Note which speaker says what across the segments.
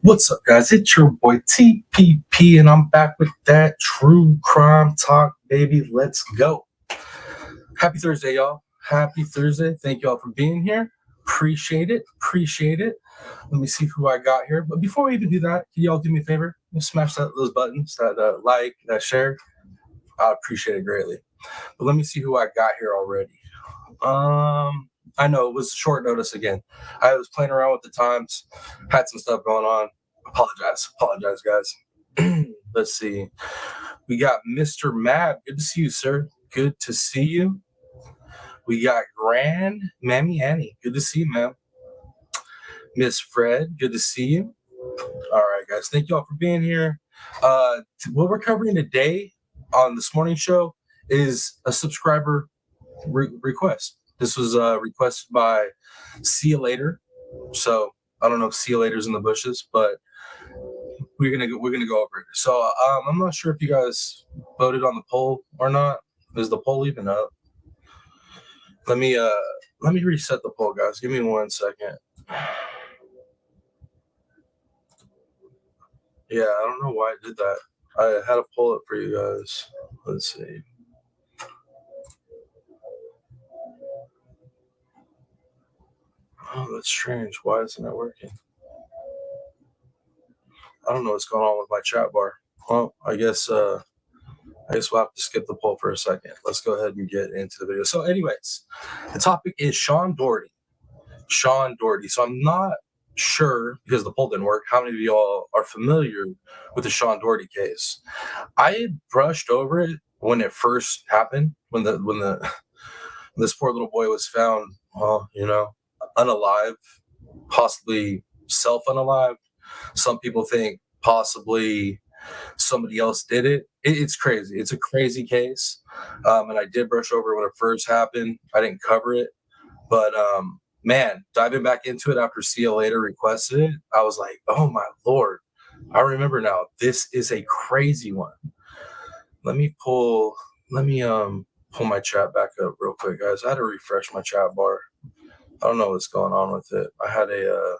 Speaker 1: What's up, guys? It's your boy TPP, and I'm back with that true crime talk, baby. Let's go. Happy Thursday, y'all. Happy Thursday. Thank y'all for being here. Appreciate it. Appreciate it. Let me see who I got here. But before we even do that, can y'all do me a favor? Just smash those buttons, that like, that share. I appreciate it greatly. But let me see who I got here already. I know it was short notice again. I was playing around with the times, had some stuff going on. Apologize, guys. Let's see. We got Mr. Mab. Good to see you, sir. Good to see you. We got Grand Mammy Annie. Good to see you, ma'am. Miss Fred. Good to see you. All right, guys. Thank y'all for being here. What we're covering today on this morning show is a subscriber request. This was requested by See You Later. So I don't know if See You Later's in the bushes, but we're gonna go over it. So I'm not sure if you guys voted on the poll or not. Is the poll even up? Let me reset the poll, guys. Give me 1 second. Yeah, I don't know why I did that. I had to pull it for you guys. Let's see. Oh, that's strange. Why isn't it working? I don't know what's going on with my chat bar. Well, I guess we'll have to skip the poll for a second. Let's go ahead and get into the video. So anyways, the topic is Sean Doherty. Sean Doherty. So I'm not sure, because the poll didn't work, how many of y'all are familiar with the Sean Doherty case. I had brushed over it when it first happened, when this poor little boy was found, unalive, possibly self-unalived. Some people think possibly somebody else did it. It's crazy. It's a crazy case. And I did brush over when it first happened. I didn't cover it. But, man, diving back into it after See You Later requested it, I was like, oh, my Lord. I remember now. This is a crazy one. Let me pull my chat back up real quick, guys. I had to refresh my chat bar. I don't know what's going on with it. I had a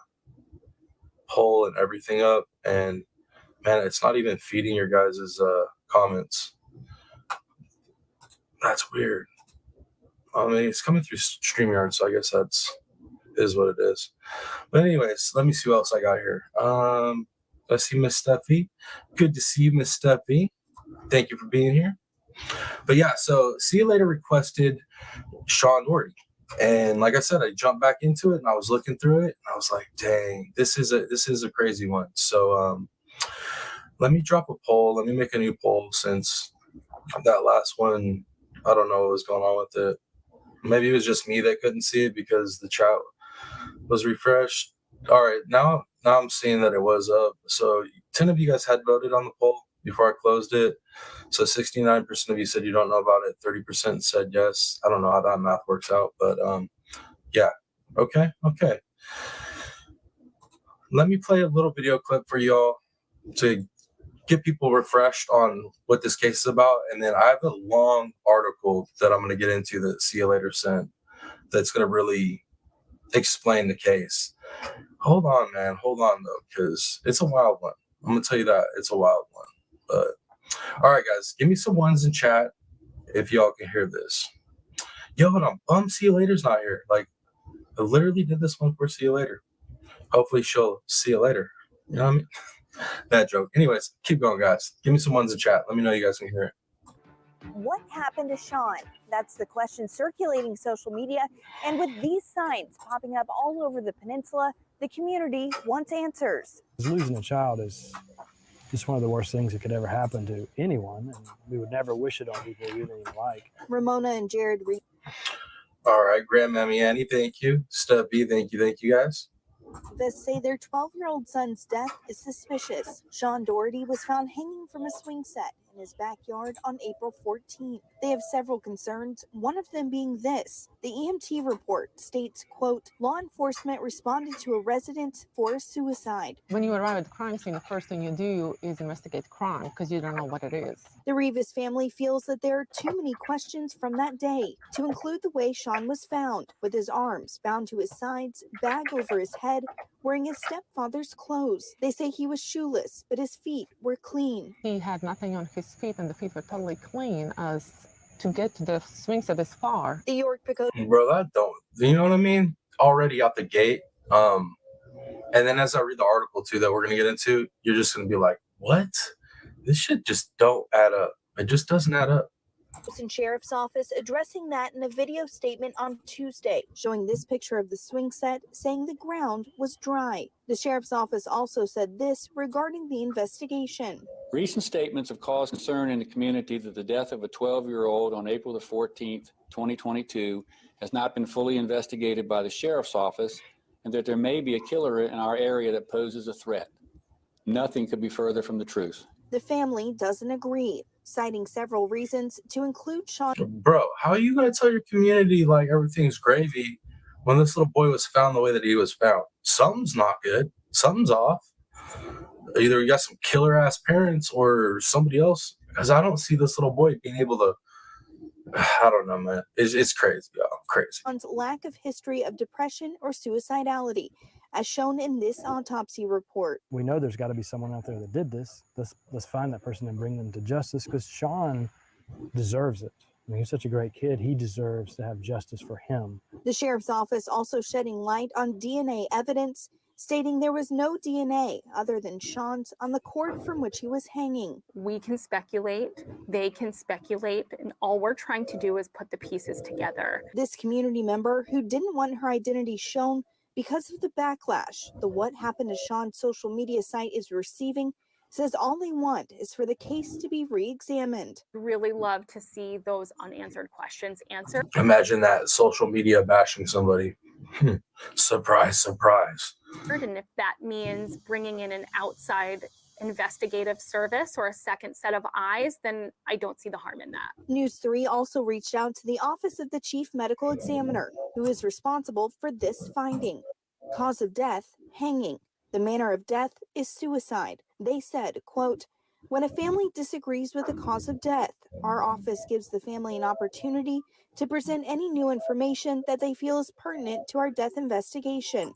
Speaker 1: poll and everything up, and man, it's not even feeding your guys' comments. That's weird. I mean, it's coming through StreamYard, so I guess is what it is. But anyways, let me see what else I got here. Let's see, Miss Steffi. Good to see you, Miss Steffi. Thank you for being here. But yeah, so See You Later requested Sean Doherty. And like I said, I jumped back into it and I was looking through it and I was like, dang, this is a crazy one. So Let me drop a poll. Let me make a new poll since that last one, I don't know what was going on with it. Maybe it was just me that couldn't see it because the chat was refreshed. All right, now I'm seeing that it was up. So 10 of you guys had voted on the poll before I closed it. So 69% of you said you don't know about it. 30% said yes. I don't know how that math works out, but yeah. Okay. Let me play a little video clip for y'all to get people refreshed on what this case is about. And then I have a long article that I'm going to get into that See You Later sent that's going to really explain the case. Hold on, man. Hold on, though, because it's a wild one. I'm going to tell you that. It's a wild one. But all right, guys, give me some ones in chat if y'all can hear this. Yo, and I'm bummed See You Later's not here. Like, I literally did this one for See You Later. Hopefully she'll see you later. You know what I mean? Bad joke. Anyways, keep going, guys. Give me some ones in chat. Let me know you guys can hear it.
Speaker 2: What happened to Sean? That's the question circulating social media. And with these signs popping up all over the peninsula, the community wants answers.
Speaker 3: Losing a child is just one of the worst things that could ever happen to anyone. And we would never wish it on people we didn't even like.
Speaker 2: Ramona and Jared.
Speaker 1: All right, Grandmammy Annie, thank you. Stubby, thank you guys.
Speaker 2: Say their 12-year-old son's death is suspicious. Sean Doherty was found hanging from a swing set in his backyard on April 14th. They have several concerns, one of them being this. The EMT report states, quote, law enforcement responded to a resident for a suicide.
Speaker 4: When you arrive at the crime scene, the first thing you do is investigate crime because you don't know what it is.
Speaker 2: The Rivas family feels that there are too many questions from that day, to include the way Sean was found, with his arms bound to his sides, bag over his head, wearing his stepfather's clothes. They say he was shoeless, but his feet were clean.
Speaker 4: He had nothing on his feet, and the feet were totally clean. As to get to the swing set this far.
Speaker 2: The York Pico.
Speaker 1: Bro, that don't, you know what I mean? Already out the gate. And then as I read the article too that we're gonna get into, you're just gonna be like, what? This shit just don't add up. It just doesn't add up.
Speaker 2: Sheriff's Office addressing that in a video statement on Tuesday, showing this picture of the swing set, saying the ground was dry. The Sheriff's Office also said this regarding the investigation.
Speaker 5: Recent statements have caused concern in the community that the death of a 12-year-old on April the 14th, 2022 has not been fully investigated by the Sheriff's Office and that there may be a killer in our area that poses a threat. Nothing could be further from the truth.
Speaker 2: The family doesn't agree, citing several reasons to include Sean.
Speaker 1: Bro, how are you gonna tell your community like everything's gravy when this little boy was found the way that he was found? Something's not good. Something's off. Either you got some killer ass parents or somebody else. Because I don't see this little boy being able to. I don't know, man. It's crazy, y'all. Crazy.
Speaker 2: Sean's lack of history of depression or suicidality, as shown in this autopsy report.
Speaker 3: We know there's got to be someone out there that did this. Let's find that person and bring them to justice because Sean deserves it. I mean, he's such a great kid. He deserves to have justice for him.
Speaker 2: The Sheriff's Office also shedding light on DNA evidence, stating there was no DNA other than Sean's on the cord from which he was hanging.
Speaker 6: We can speculate, they can speculate, and all we're trying to do is put the pieces together.
Speaker 2: This community member, who didn't want her identity shown because of the backlash the What Happened to Sean social media site is receiving, says all they want is for the case to be re-examined.
Speaker 6: Really love to see those unanswered questions answered.
Speaker 1: Imagine that social media bashing somebody. Surprise, surprise.
Speaker 6: And if that means bringing in an outside investigative service or a second set of eyes, then I don't see the harm in that.
Speaker 2: News 3 also reached out to the Office of the Chief Medical Examiner, who is responsible for this finding. Cause of death, hanging. The manner of death is suicide. They said, quote, when a family disagrees with the cause of death, our office gives the family an opportunity to present any new information that they feel is pertinent to our death investigation.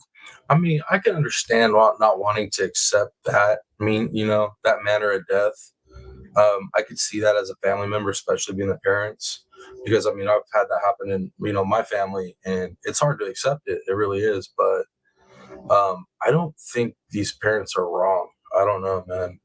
Speaker 1: I mean, I can understand not wanting to accept that. I mean, you know, that manner of death. I could see that as a family member, especially being the parents, because I mean, I've had that happen in, you know, my family, and it's hard to accept it. It really is. But I don't think these parents are wrong. I don't know, man.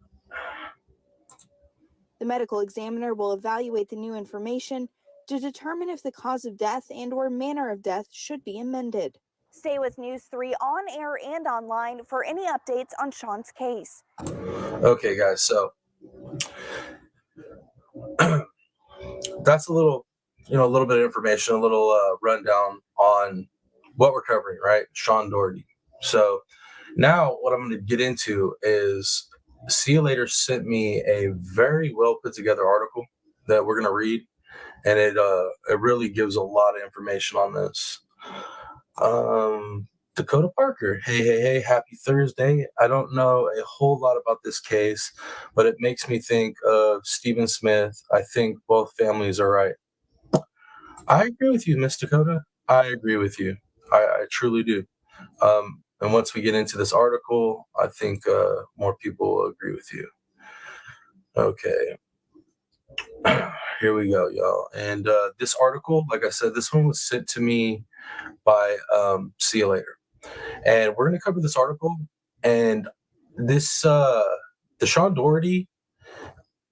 Speaker 2: The medical examiner will evaluate the new information to determine if the cause of death and or manner of death should be amended. Stay with News 3 on air and online for any updates on Sean's case.
Speaker 1: Okay, guys, so that's a little bit of information, a little rundown on what we're covering, right? Sean Doherty. So now what I'm going to get into is See You Later sent me a very well put together article that we're going to read, and it really gives a lot of information on this. Dakota Parker, hey, happy Thursday. I don't know a whole lot about this case, but it makes me think of Stephen Smith. I think both families are right. I agree with you, Miss Dakota. I agree with you. I truly do. And once we get into this article, I think more people will agree with you. Okay. Here we go, y'all. And this article, like I said, this one was sent to me by See You Later. And we're going to cover this article. And this, the Sean Doherty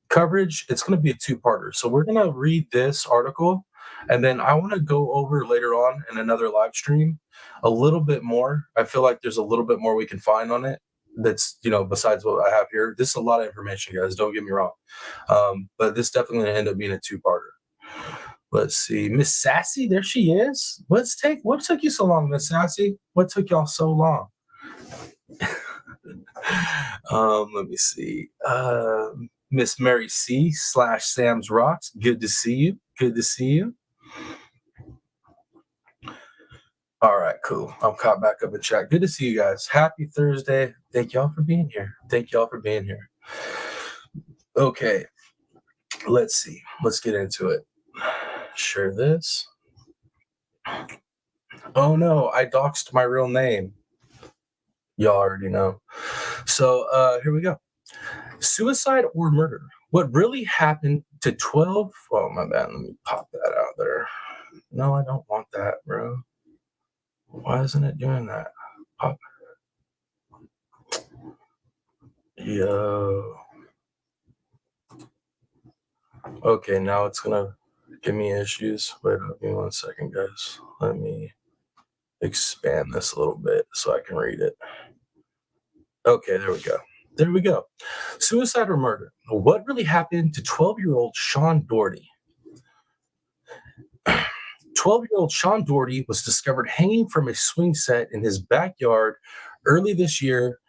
Speaker 1: coverage, it's going to be a two-parter. So we're going to read this article, and then I want to go over later on in another live stream a little bit more. I feel like there's a little bit more we can find on it that's, besides what I have here. This is a lot of information, guys. Don't get me wrong. But this definitely going to end up being a two-parter. Let's see. Miss Sassy, there she is. What took you so long, Miss Sassy? What took y'all so long? Let me see. Miss Mary C / Sam's Rocks. Good to see you. Good to see you. All right, cool. I'm caught back up in chat. Good to see you guys. Happy Thursday. Thank y'all for being here. Okay. Let's see. Let's get into it. Share this. Oh no, I doxed my real name. Y'all already know. So here we go. Suicide or murder? What really happened to 12? Oh, my bad. Let me pop that out there. No, I don't want that, bro. Why isn't it doing that? Pop. Yo. Okay, now it's going to give me issues. Wait, give me 1 second, guys. Let me expand this a little bit so I can read it. Okay, there we go. Suicide or murder? What really happened to 12-year-old Sean Doherty? 12-year-old Sean Doherty was discovered hanging from a swing set in his backyard early this year.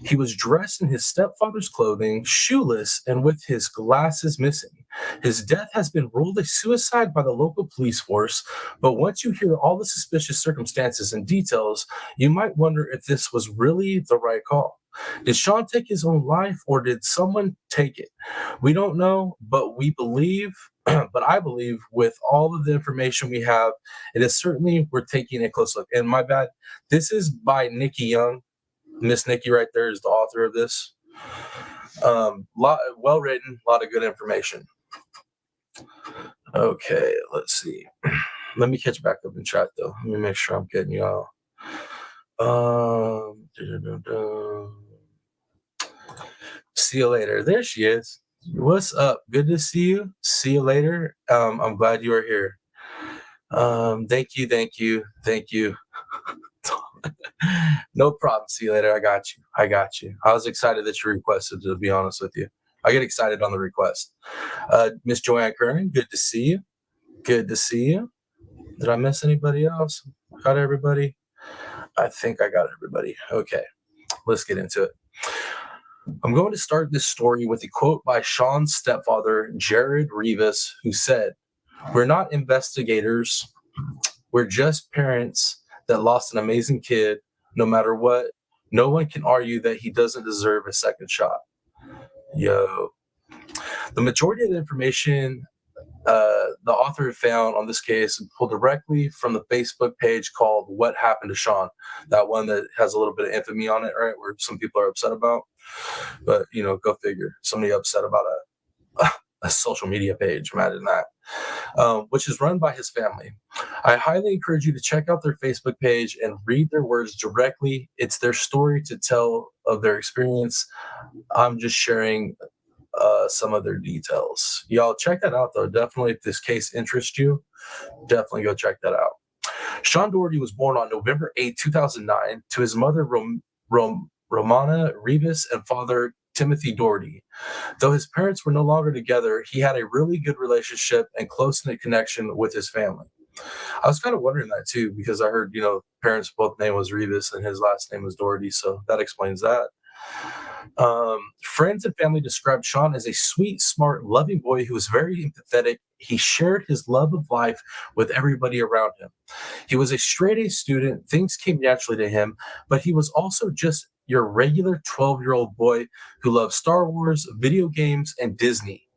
Speaker 1: He was dressed in his stepfather's clothing, shoeless, and with his glasses missing. His death has been ruled a suicide by the local police force, but once you hear all the suspicious circumstances and details, you might wonder if this was really the right call. Did Sean take his own life, or did someone take it? We don't know, but we believe, but I believe with all of the information we have, it is certainly worth taking a close look. And my bad, this is by Nikki Young. Miss Nikki right there is the author of this. Well written, a lot of good information. Okay, let's see. Let me catch back up in chat though. Let me make sure I'm getting y'all. See you later. There she is. What's up? Good to see you. See you later. I'm glad you are here. Thank you. No problem. See you later. I got you. I was excited that you requested, to be honest with you. I get excited on the request. Miss Joanne Kernan, good to see you. Did I miss anybody else? Got everybody? I think I got everybody. Okay, let's get into it. I'm going to start this story with a quote by Sean's stepfather, Jared Rivas, who said, "We're not investigators. We're just parents that lost an amazing kid. No matter what, no one can argue that he doesn't deserve a second shot." Yo. The majority of the information the author found on this case pulled directly from the Facebook page called What Happened to Sean. That one that has a little bit of infamy on it, right? Where some people are upset about. But, go figure. Somebody upset about a social media page. Imagine that. Which is run by his family. I highly encourage you to check out their Facebook page and read their words directly. It's their story to tell of their experience. I'm just sharing some of their details. Y'all check that out, though. Definitely, if this case interests you, definitely go check that out. Sean Doherty was born on November 8, 2009, to his mother, Romana Rivas, and father, Timothy Doherty. Though his parents were no longer together, he had a really good relationship and close-knit connection with his family. I was kind of wondering that too, because I heard, parents both name was Revis and his last name was Doherty, so that explains that. Friends and family described Sean as a sweet, smart, loving boy who was very empathetic. He shared his love of life with everybody around him. He was a straight-A student. Things came naturally to him, but he was also just your regular 12-year-old boy who loved Star Wars, video games, and Disney.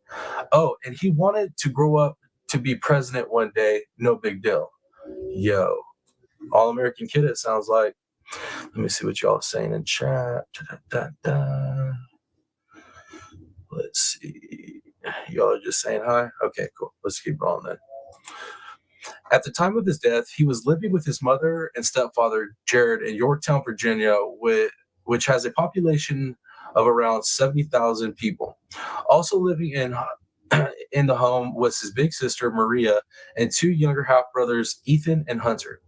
Speaker 1: Oh, and he wanted to grow up to be president one day. No big deal. Yo, all-American kid, it sounds like. Let me see what y'all are saying in chat. Da-da-da-da. Let's see. Y'all are just saying hi? Okay, cool. Let's keep going then. At the time of his death, he was living with his mother and stepfather, Jared, in Yorktown, Virginia, which has a population of around 70,000 people. Also living in the home was his big sister, Maria, and two younger half-brothers, Ethan and Hunter.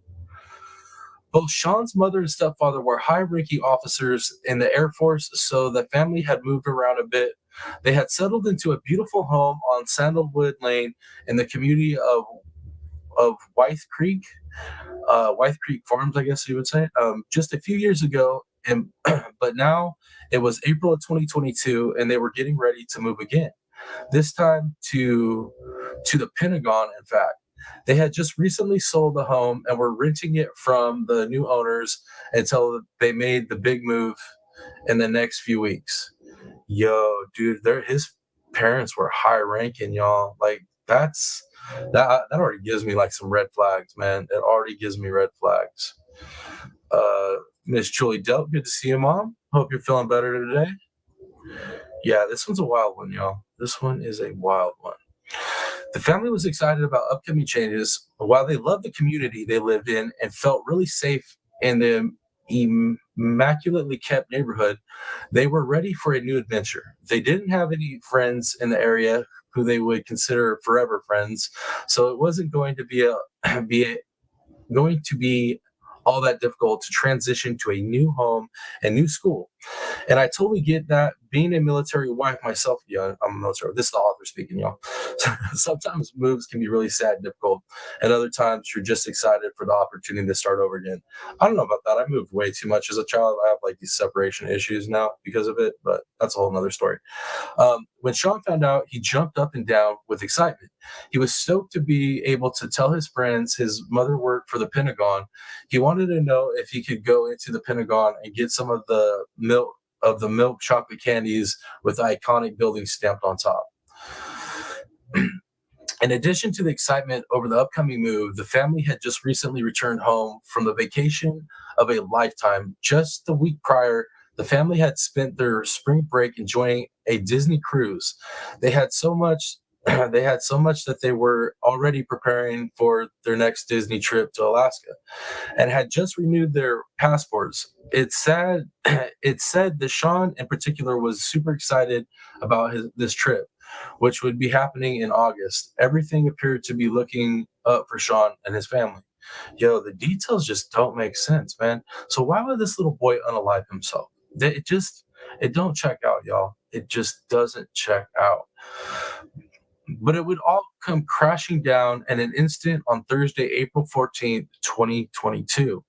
Speaker 1: Both Sean's mother and stepfather were high-ranking officers in the Air Force, so the family had moved around a bit. They had settled into a beautiful home on Sandalwood Lane in the community of Wythe Creek Farms, I guess you would say, just a few years ago. But now it was April of 2022, and they were getting ready to move again. This time to the Pentagon, in fact. They had just recently sold the home and were renting it from the new owners until they made the big move in the next few weeks. Yo, dude, his parents were high ranking, y'all. Like that already gives me like some red flags, man. It already gives me red flags. Miss Julie Delp, good to see you, Mom. Hope you're feeling better today. Yeah, this one's a wild one, y'all. This one is a wild one. The family was excited about upcoming changes. While they loved the community they lived in and felt really safe in the immaculately kept neighborhood, they were ready for a new adventure. They didn't have any friends in the area who they would consider forever friends, so it wasn't going to be all that difficult to transition to a new home and new school. And I totally get that. Being a military wife myself, I'm a military. This is the author speaking, y'all. Sometimes moves can be really sad and difficult, and other times you're just excited for the opportunity to start over again. I don't know about that. I moved way too much as a child. I have like these separation issues now because of it, but that's a whole nother story. When Sean found out, he jumped up and down with excitement. He was stoked to be able to tell his friends his mother worked for the Pentagon. He wanted to know if he could go into the Pentagon and get some of the milk chocolate candies with the iconic building stamped on top. In addition to the excitement over the upcoming move, the family had just recently returned home from the vacation of a lifetime. Just the week prior, the family had spent their spring break enjoying a Disney cruise. They had so much that they were already preparing for their next Disney trip to Alaska and had just renewed their passports. It said that Sean in particular was super excited about this trip, which would be happening in August. Everything appeared to be looking up for Sean and his family. Yo, the details just don't make sense, man. So why would this little boy unalive himself? It don't check out, y'all. It just doesn't check out. But it would all come crashing down in an instant on Thursday, April 14th, 2022.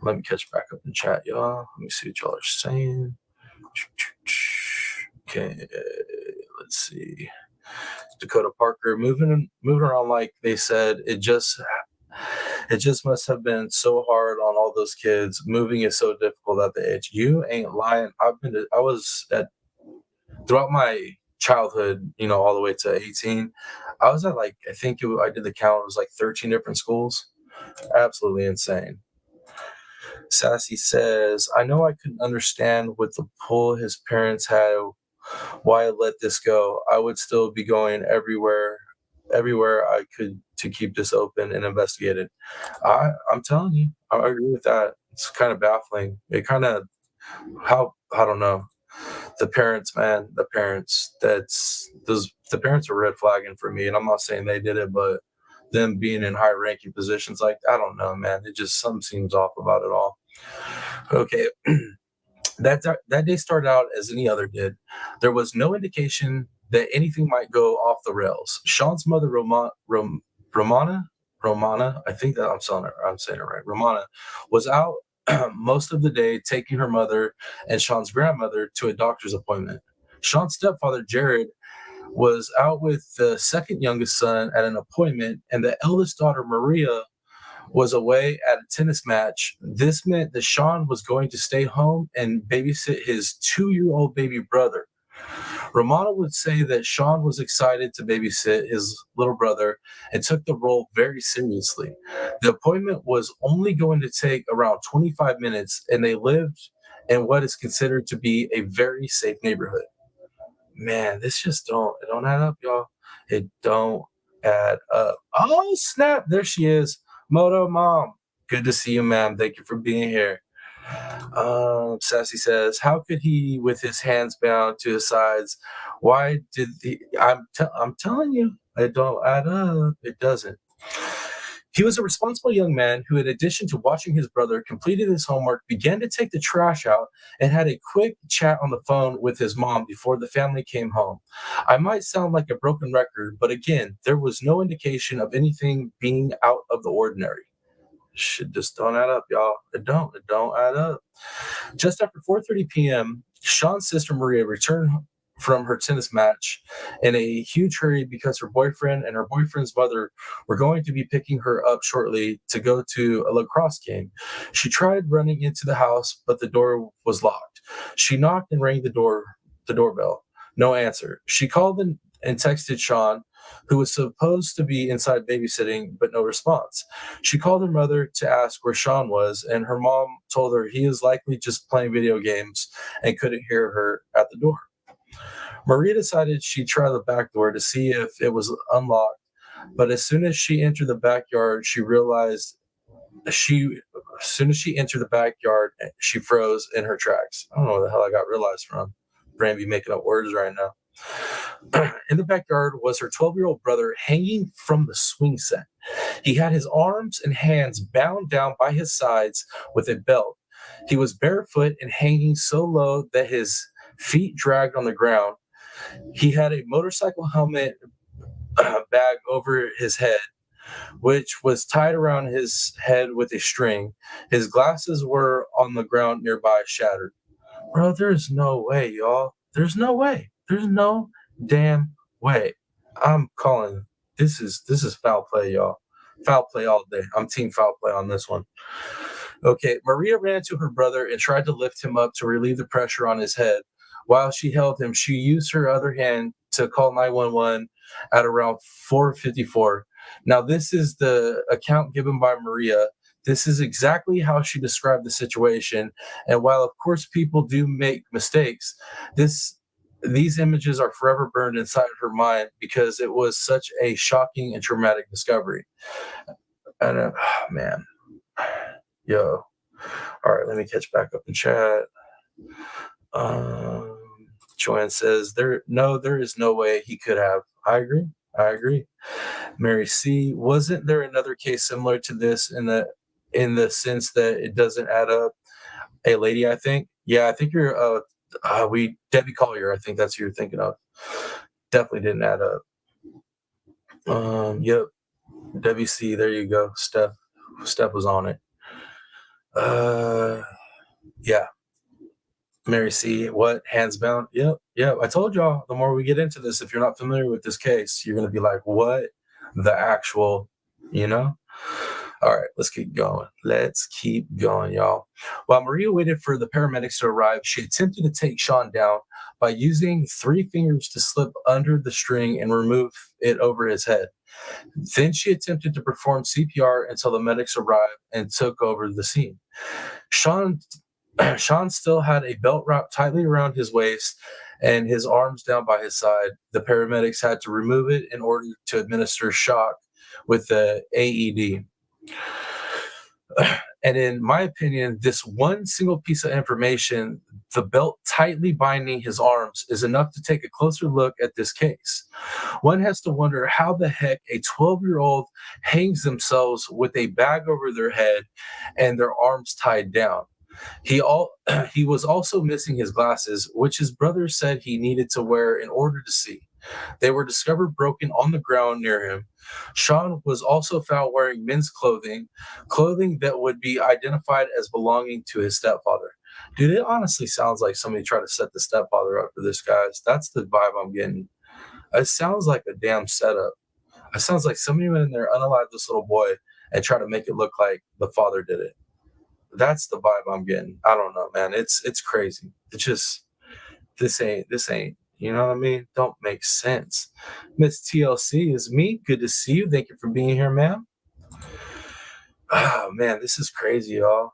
Speaker 1: Let me catch back up in chat, y'all. Let me see what y'all are saying. Okay, let's see. Dakota Parker moving around like they said. It just must have been so hard on all those kids. Moving is so difficult at the age. You ain't lying. Throughout my childhood, all the way to 18, I was at I did the count, it was like 13 different schools. Absolutely insane. Sassy says, I know I couldn't understand with the pull his parents had why I let this go. I would still be going everywhere I could to keep this open and investigated. I'm telling you, I agree with that. It's kind of baffling. I don't know. The parents, man, the parents are red flagging for me. And I'm not saying they did it, but them being in high ranking positions, I don't know, man. It just, something seems off about it all. Okay. That day started out as any other did. There was no indication that anything might go off the rails. Sean's mother, Romana, I think that I'm saying it right. Romana was out most of the day taking her mother and Sean's grandmother to a doctor's appointment. Sean's stepfather, Jared, was out with the second youngest son at an appointment, and the eldest daughter, Maria, was away at a tennis match. This meant that Sean was going to stay home and babysit his 2-year-old baby brother. Romana would say that Sean was excited to babysit his little brother and took the role very seriously. The appointment was only going to take around 25 minutes, and they lived in what is considered to be a very safe neighborhood. Man, this just don't add up, y'all. It don't add up. Oh, snap. There she is. Moto Mom. Good to see you, ma'am. Thank you for being here. Sassy says, how could he, with his hands bound to his sides? Why did he? I'm telling you, it don't add up. It doesn't. He was a responsible young man who, in addition to watching his brother, completed his homework, began to take the trash out, and had a quick chat on the phone with his mom before the family came home. I might sound like a broken record, but again, there was no indication of anything being out of the ordinary. Shit just don't add up, y'all. It don't add up. Just after 4:30 p.m., Sean's sister Maria returned from her tennis match in a huge hurry because her boyfriend and her boyfriend's mother were going to be picking her up shortly to go to a lacrosse game. She tried running into the house, but the door was locked. She knocked and rang the doorbell. No answer. She called and texted Sean, who was supposed to be inside babysitting, but no response. She called her mother to ask where Sean was, and her mom told her he was likely just playing video games and couldn't hear her at the door. Maria decided she'd try the back door to see if it was unlocked, but as soon as she entered the backyard, she froze in her tracks. I don't know where the hell I got realized from. Brain be making up words right now. In the backyard was her 12-year-old brother hanging from the swing set. He had his arms and hands bound down by his sides with a belt. He was barefoot and hanging so low that his feet dragged on the ground. He had a motorcycle helmet bag over his head, which was tied around his head with a string. His glasses were on the ground nearby, shattered. Bro, there's no way, y'all. There's no way. There's no damn way. I'm calling. This is foul play, y'all. Foul play all day. I'm team foul play on this one. Okay, Maria ran to her brother and tried to lift him up to relieve the pressure on his head. While she held him, she used her other hand to call 911 at around 4:54. Now, this is the account given by Maria. This is exactly how she described the situation. And while, of course, people do make mistakes, these images are forever burned inside her mind because it was such a shocking and traumatic discovery. And man, yo. All right, let me catch back up in chat. Joanne says there is no way he could have. I agree. Mary C, wasn't there another case similar to this in the sense that it doesn't add up? A lady, I think. Yeah, I think you're Debbie Collier, I think that's who you're thinking of. Definitely didn't add up. Yep. Debbie C, there you go. Steph was on it. Yeah. Mary C, what? Hands bound? Yep. I told y'all, the more we get into this, if you're not familiar with this case, you're going to be like, what the actual, All right, let's keep going. Y'all. While Maria waited for the paramedics to arrive, she attempted to take Sean down by using 3 fingers to slip under the string and remove it over his head. Then she attempted to perform CPR until the medics arrived and took over the scene. Sean still had a belt wrapped tightly around his waist and his arms down by his side. The paramedics had to remove it in order to administer shock with the AED. And in my opinion, this one single piece of information, the belt tightly binding his arms, is enough to take a closer look at this case. One has to wonder how the heck a 12-year-old hangs themselves with a bag over their head and their arms tied down. He was also missing his glasses, which his brother said he needed to wear in order to see. They were discovered broken on the ground near him. Sean was also found wearing men's clothing that would be identified as belonging to his stepfather. Dude, it honestly sounds like somebody tried to set the stepfather up for this, guys. That's the vibe I'm getting. It sounds like a damn setup. It sounds like somebody went in there, unalived this little boy, and tried to make it look like the father did it. That's the vibe I'm getting. I don't know, man. It's crazy. It's just this ain't. You know what I mean? Don't make sense. Miss TLC is me. Good to see you. Thank you for being here, ma'am. Oh man, this is crazy, y'all.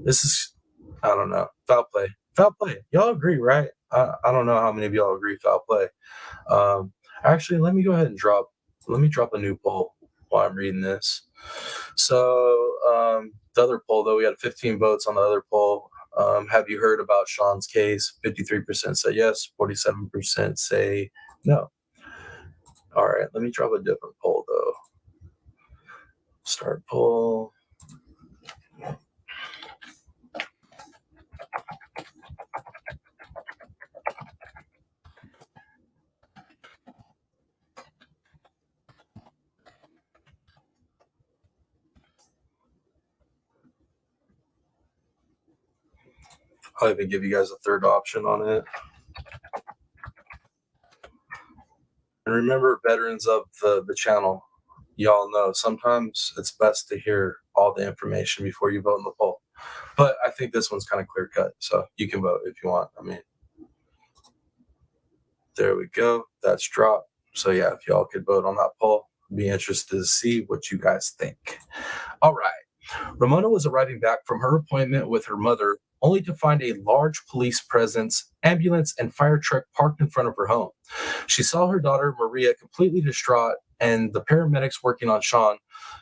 Speaker 1: This is, I don't know. Foul play. Foul play. Y'all agree, right? I don't know how many of y'all agree foul play. Actually, let me go ahead and drop a new poll while I'm reading this. So the other poll, though, we had 15 votes on the other poll. Have you heard about Sean's case? 53% say yes, 47% say no. All right, let me drop a different poll, though. Start poll. I'll even give you guys a third option on it. And remember, veterans of the channel, y'all know sometimes it's best to hear all the information before you vote in the poll. But I think this one's kind of clear cut, so you can vote if you want. I mean, there we go. That's dropped. So yeah, if y'all could vote on that poll, I'd be interested to see what you guys think. All right. Ramona was arriving back from her appointment with her mother, only to find a large police presence, ambulance, and fire truck parked in front of her home. She saw her daughter, Maria, completely distraught, and the paramedics working on Sean,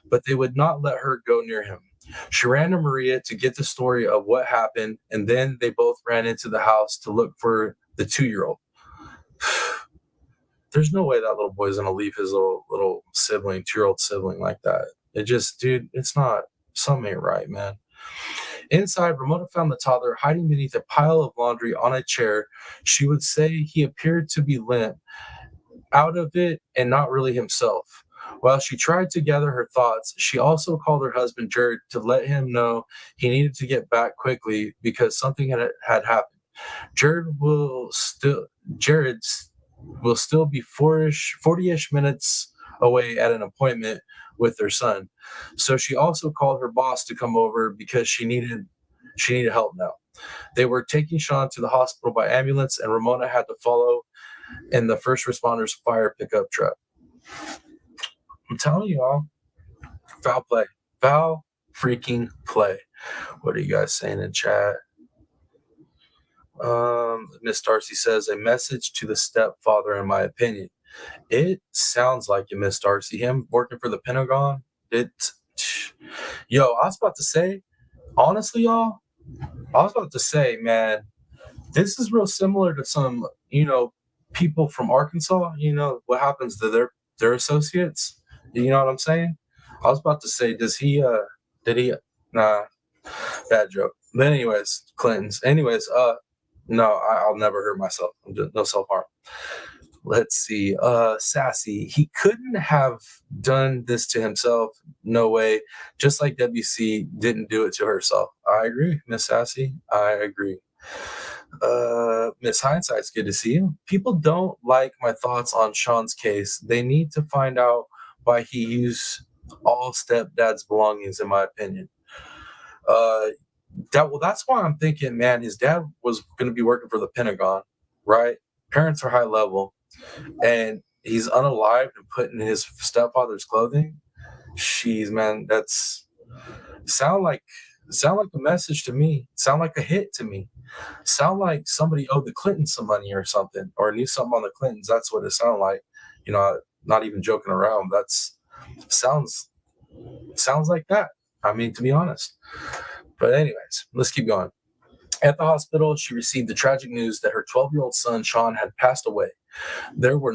Speaker 1: but they would not let her go near him. She ran to Maria to get the story of what happened, and then they both ran into the house to look for the 2-year-old. There's no way that little boy's going to leave his little sibling, 2-year-old sibling like that. It just, dude, it's not, something ain't right, man. Inside, Ramona found the toddler hiding beneath a pile of laundry on a chair. She would say he appeared to be limp, out of it, and not really himself. While she tried to gather her thoughts, she also called her husband, Jared, to let him know he needed to get back quickly because something had happened. Jared will still be 40-ish minutes away at an appointment with their son. So she also called her boss to come over because she needed help now. They were taking Sean to the hospital by ambulance, and Ramona had to follow in the first responders' fire pickup truck. I'm telling you all, foul play. Foul freaking play. What are you guys saying in chat? Miss Darcy says, a message to the stepfather, in my opinion. It sounds like you, Miss Darcy. Him working for the Pentagon. Yo, I was about to say, honestly, y'all, man, this is real similar to some, people from Arkansas. What happens to their associates? You know what I'm saying? I was about to say, nah, bad joke. But anyways, Clintons. No, I'll never hurt myself. No self-harm. Let's see. Sassy. He couldn't have done this to himself. No way. Just like WC didn't do it to herself. I agree, Miss Sassy. I agree. Miss Hindsight's good to see you. People don't like my thoughts on Sean's case. They need to find out why he used all stepdad's belongings, in my opinion. That's why I'm thinking, man, his dad was going to be working for the Pentagon, right? Parents are high level, and he's unalived and put in his stepfather's clothing. Jeez, man, that's sound like a message to me. Sound like a hit to me. Sound like somebody owed the Clintons some money or something, or knew something on the Clintons. That's what it sounded like. Not even joking around. Sounds like that. I mean, to be honest. But anyways, let's keep going. At the hospital, she received the tragic news that her 12-year-old son, Sean, had passed away. There were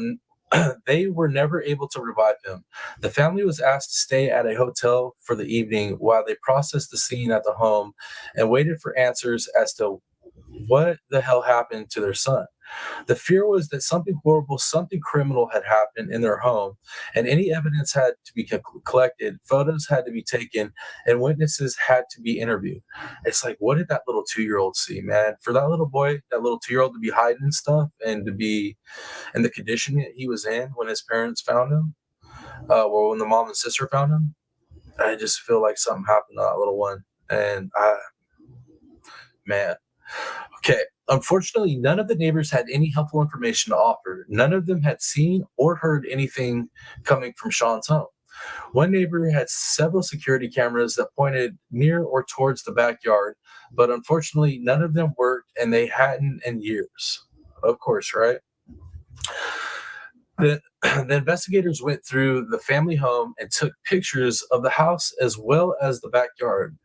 Speaker 1: they were never able to revive him. The family was asked to stay at a hotel for the evening while they processed the scene at the home and waited for answers as to what the hell happened to their son. The fear was that something horrible, something criminal had happened in their home, and any evidence had to be collected, photos had to be taken, and witnesses had to be interviewed. It's like, what did that little 2-year-old see, man? For that little boy, that little 2-year-old to be hiding stuff and to be in the condition that he was in when his parents found him, or when the mom and sister found him, I just feel like something happened to that little one. And man. Okay. Unfortunately, none of the neighbors had any helpful information to offer. None of them had seen or heard anything coming from Sean's home. One neighbor had several security cameras that pointed near or towards the backyard, but unfortunately, none of them worked and they hadn't in years. Of course, right? The investigators went through the family home and took pictures of the house as well as the backyard.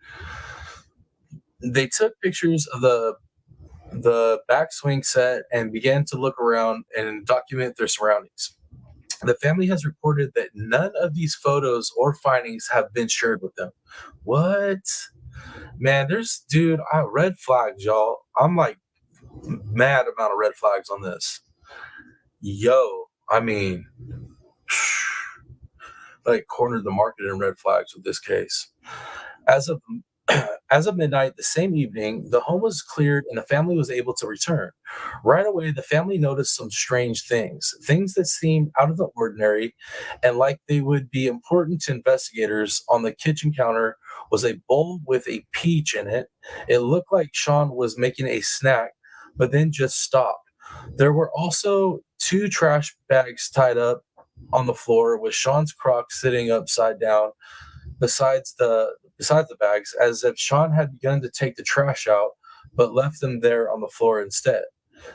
Speaker 1: They took pictures of the back swing set and began to look around and document their surroundings. The family has reported that none of these photos or findings have been shared with them. What? Man, red flags, y'all. I'm like mad amount of red flags on this. Yo, I mean, like cornered the market in red flags with this case. As of midnight the same evening, the home was cleared and the family was able to return. Right away, the family noticed some strange things that seemed out of the ordinary and like they would be important to investigators. On the kitchen counter was a bowl with a peach in it. It looked like Sean was making a snack, but then just stopped. There were also 2 trash bags tied up on the floor with Sean's Crocs sitting upside down besides the bags, as if Sean had begun to take the trash out, but left them there on the floor instead.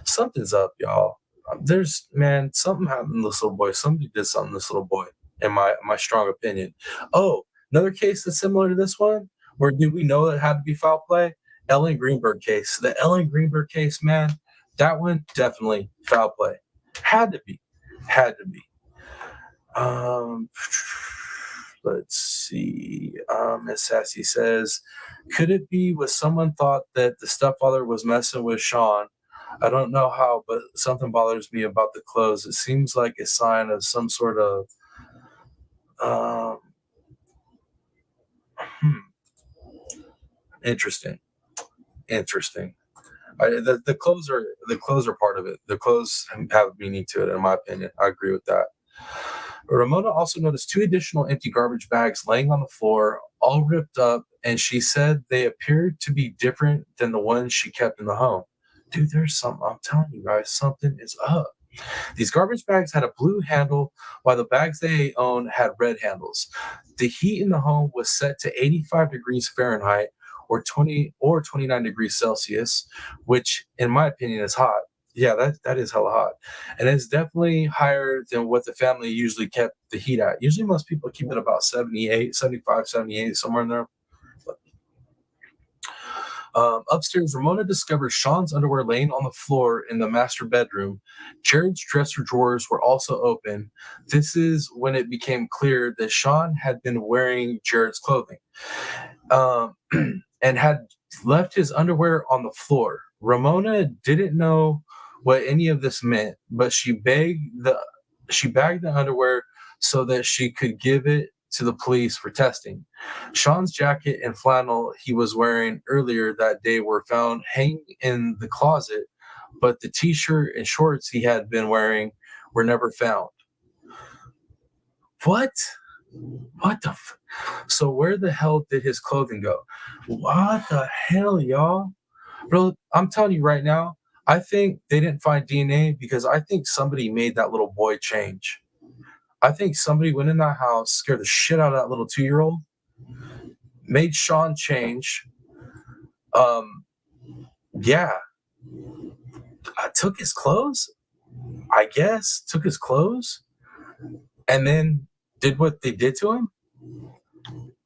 Speaker 1: Something's up, y'all. Something happened to this little boy. Somebody did something to this little boy, in my strong opinion. Oh, another case that's similar to this one, where do we know that had to be foul play? Ellen Greenberg case. The Ellen Greenberg case, man, that one definitely foul play. Had to be. Let's see. Miss Sassy says, could it be with someone thought that the stepfather was messing with Sean? I don't know how, but something bothers me about the clothes. It seems like a sign of some sort of interesting. The clothes are part of it. The clothes have meaning to it, in my opinion. I agree with that. Ramona also noticed 2 additional empty garbage bags laying on the floor, all ripped up, and she said they appeared to be different than the ones she kept in the home. Dude, I'm telling you guys, something is up. These garbage bags had a blue handle, while the bags they owned had red handles. The heat in the home was set to 85 degrees Fahrenheit or 29 degrees Celsius, which in my opinion is hot. Yeah, that is hella hot. And it's definitely higher than what the family usually kept the heat at. Usually most people keep it about 75, 78, somewhere in there. Upstairs, Ramona discovers Sean's underwear laying on the floor in the master bedroom. Jared's dresser drawers were also open. This is when it became clear that Sean had been wearing Jared's clothing and had left his underwear on the floor. Ramona didn't know what any of this meant, but she bagged the underwear so that she could give it to the police for testing. Sean's jacket and flannel he was wearing earlier that day were found hanging in the closet, but the t-shirt and shorts he had been wearing were never found. What? So where the hell did his clothing go? What the hell, y'all? Bro, I'm telling you right now, I think they didn't find DNA because I think somebody made that little boy change. I think somebody went in that house, scared the shit out of that little 2-year-old, made Sean change. Yeah. Took his clothes, I guess. Took his clothes and then did what they did to him.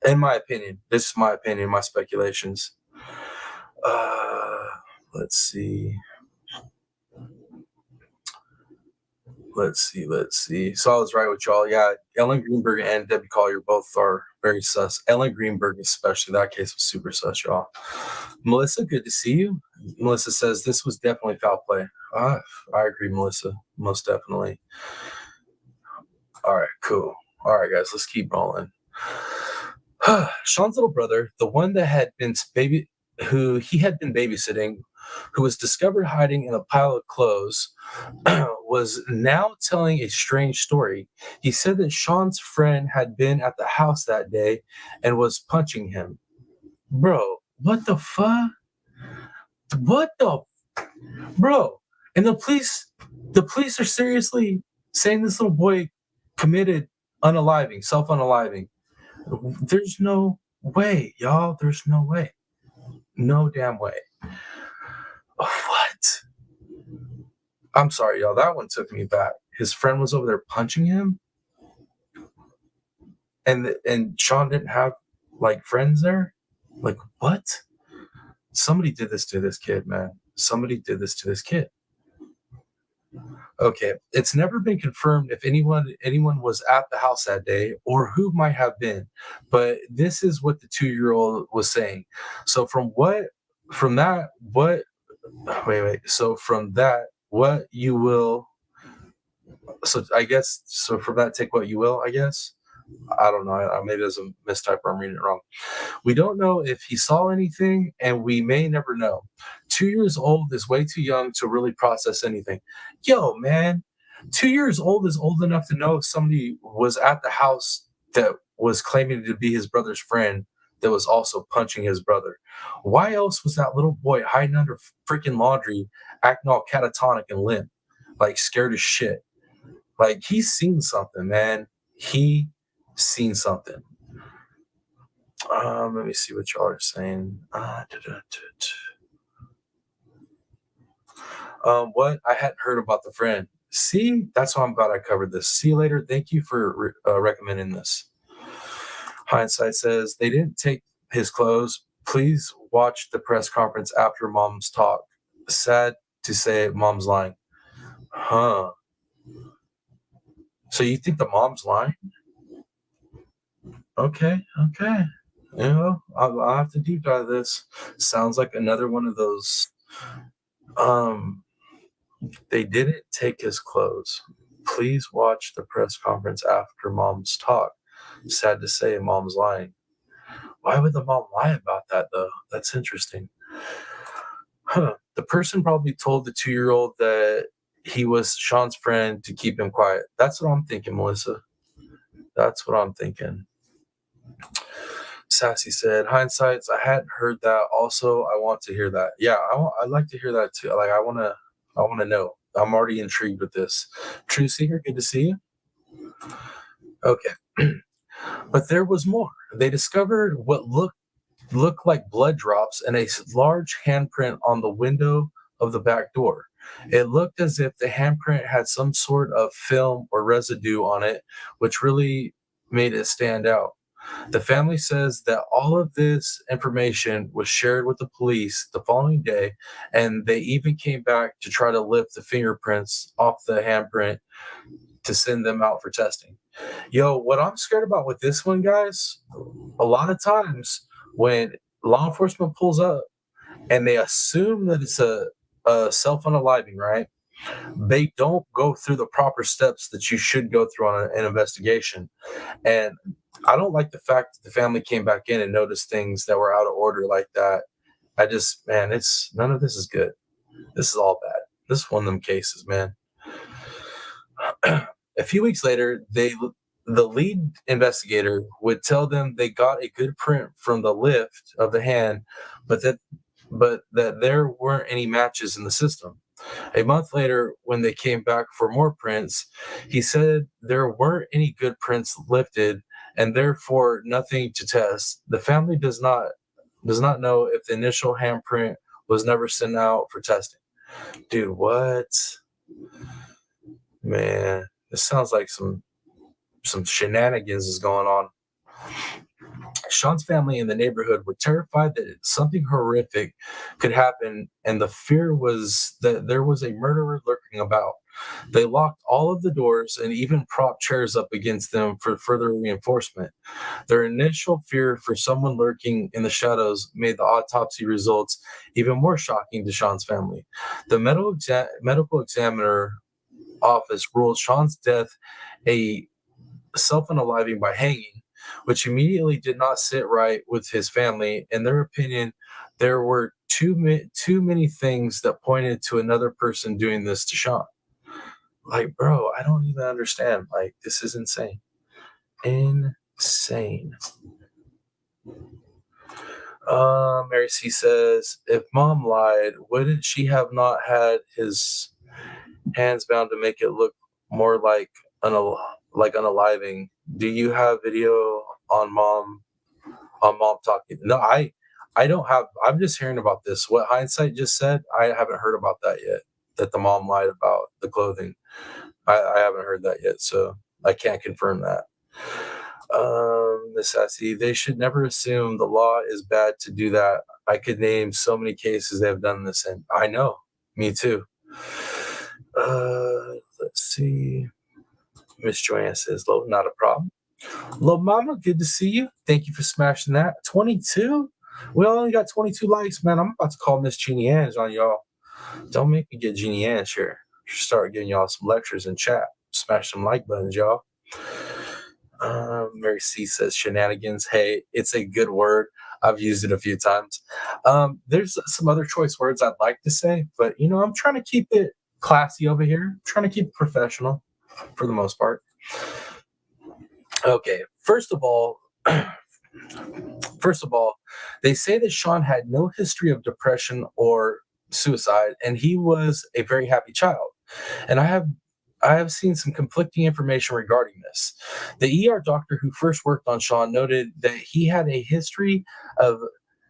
Speaker 1: In my opinion. This is my opinion, my speculations. Let's see. Let's see. So I was right with y'all. Yeah, Ellen Greenberg and Debbie Collier both are very sus. Ellen Greenberg, especially, that case was super sus, y'all. Melissa, good to see you. Melissa says this was definitely foul play. I agree, Melissa. Most definitely. All right, cool. All right, guys, let's keep rolling. Sean's little brother, the one that had been who he had been babysitting, who was discovered hiding in a pile of clothes, was now telling a strange story. He said that Sean's friend had been at the house that day and was punching him. Bro, what the fuck? Bro? And the police are seriously saying this little boy committed self-unaliving. There's no way, y'all. There's no way. No damn way. What? I'm sorry, y'all. That one took me back. His friend was over there punching him, and Sean didn't have like friends there. Like what? Somebody did this to this kid, man. Somebody did this to this kid. Okay, it's never been confirmed if anyone was at the house that day or who might have been, but this is what the 2-year-old was saying. So from that, what you will. So I guess from that, take what you will. I guess. I don't know. Maybe there's a mistype or I'm reading it wrong. We don't know if he saw anything, and we may never know. 2 years old is way too young to really process anything. Yo, man, 2 years old is old enough to know if somebody was at the house that was claiming to be his brother's friend that was also punching his brother. Why else was that little boy hiding under freaking laundry, acting all catatonic and limp, like scared as shit? Like, he's seen something, man. He seen something. Let me see what y'all are saying. What? I hadn't heard about the friend. See, that's why I'm glad I covered this. See you later. Thank you for recommending this. Hindsight says they didn't take his clothes. Please watch the press conference after mom's talk. Sad to say, mom's lying. Huh. So you think the mom's lying? Okay. You know, I'll have to deep dive this. Sounds like another one of those. They didn't take his clothes. Please watch the press conference after mom's talk. Sad to say, mom's lying. Why would the mom lie about that, though? That's interesting. The person probably told the 2-year-old that he was Sean's friend to keep him quiet. That's what I'm thinking, Melissa. That's what I'm thinking. Sassy said, hindsights, I hadn't heard that. Also, I want to hear that. Yeah, I'd like to hear that too. Like, I want to know. I'm already intrigued with this. True Seeker, good to see you. Okay. But there was more. They discovered what looked like blood drops and a large handprint on the window of the back door. It looked as if the handprint had some sort of film or residue on it, which really made it stand out. The family says that all of this information was shared with the police the following day, and they even came back to try to lift the fingerprints off the handprint to send them out for testing. Yo, what I'm scared about with this one, guys, a lot of times when law enforcement pulls up and they assume that it's a self-unaliving, right? They don't go through the proper steps that you should go through on an investigation. And I don't like the fact that the family came back in and noticed things that were out of order like that. None of this is good. This is all bad. This is one of them cases, man. A few weeks later, the lead investigator would tell them they got a good print from the lift of the hand, but that there weren't any matches in the system. A month later, when they came back for more prints, he said there weren't any good prints lifted and therefore nothing to test. The family does not know if the initial handprint was never sent out for testing. Dude, what? Man, this sounds like some shenanigans is going on. Sean's family in the neighborhood were terrified that something horrific could happen, and the fear was that there was a murderer lurking about. They locked all of the doors and even propped chairs up against them for further reinforcement. Their initial fear for someone lurking in the shadows made the autopsy results even more shocking to Sean's family. The medical examiner office ruled Sean's death a self-unaliving by hanging, which immediately did not sit right with his family. In their opinion, there were too many things that pointed to another person doing this to Sean. Like, bro, I don't even understand. Like, this is insane. Insane. Mary C says, if mom lied, wouldn't she have not had his hands bound to make it look more like unaliving? Do you have video on mom talking? No, I don't have. I'm just hearing about this. What hindsight just said, I haven't heard about that yet. That the mom lied about the clothing. I haven't heard that yet, so I can't confirm that. Miss Sassy, they should never assume the law is bad to do that. I could name so many cases they have done this in. I know, me too. Let's see. Miss Joanne says, "Lo, not a problem." Lo, mama, good to see you. Thank you for smashing that. 22? We only got 22 likes, man. I'm about to call Miss Jeannie Ange on y'all. Don't make me get Jeannie Ange here. Start giving y'all some lectures in chat. Smash some like buttons, y'all. Mary C says shenanigans. Hey, it's a good word. I've used it a few times. There's some other choice words I'd like to say, but I'm trying to keep it classy over here. I'm trying to keep it professional for the most part. Okay, first of all, they say that Sean had no history of depression or suicide, and he was a very happy child. And I have seen some conflicting information regarding this. The ER doctor who first worked on Sean noted that he had a history of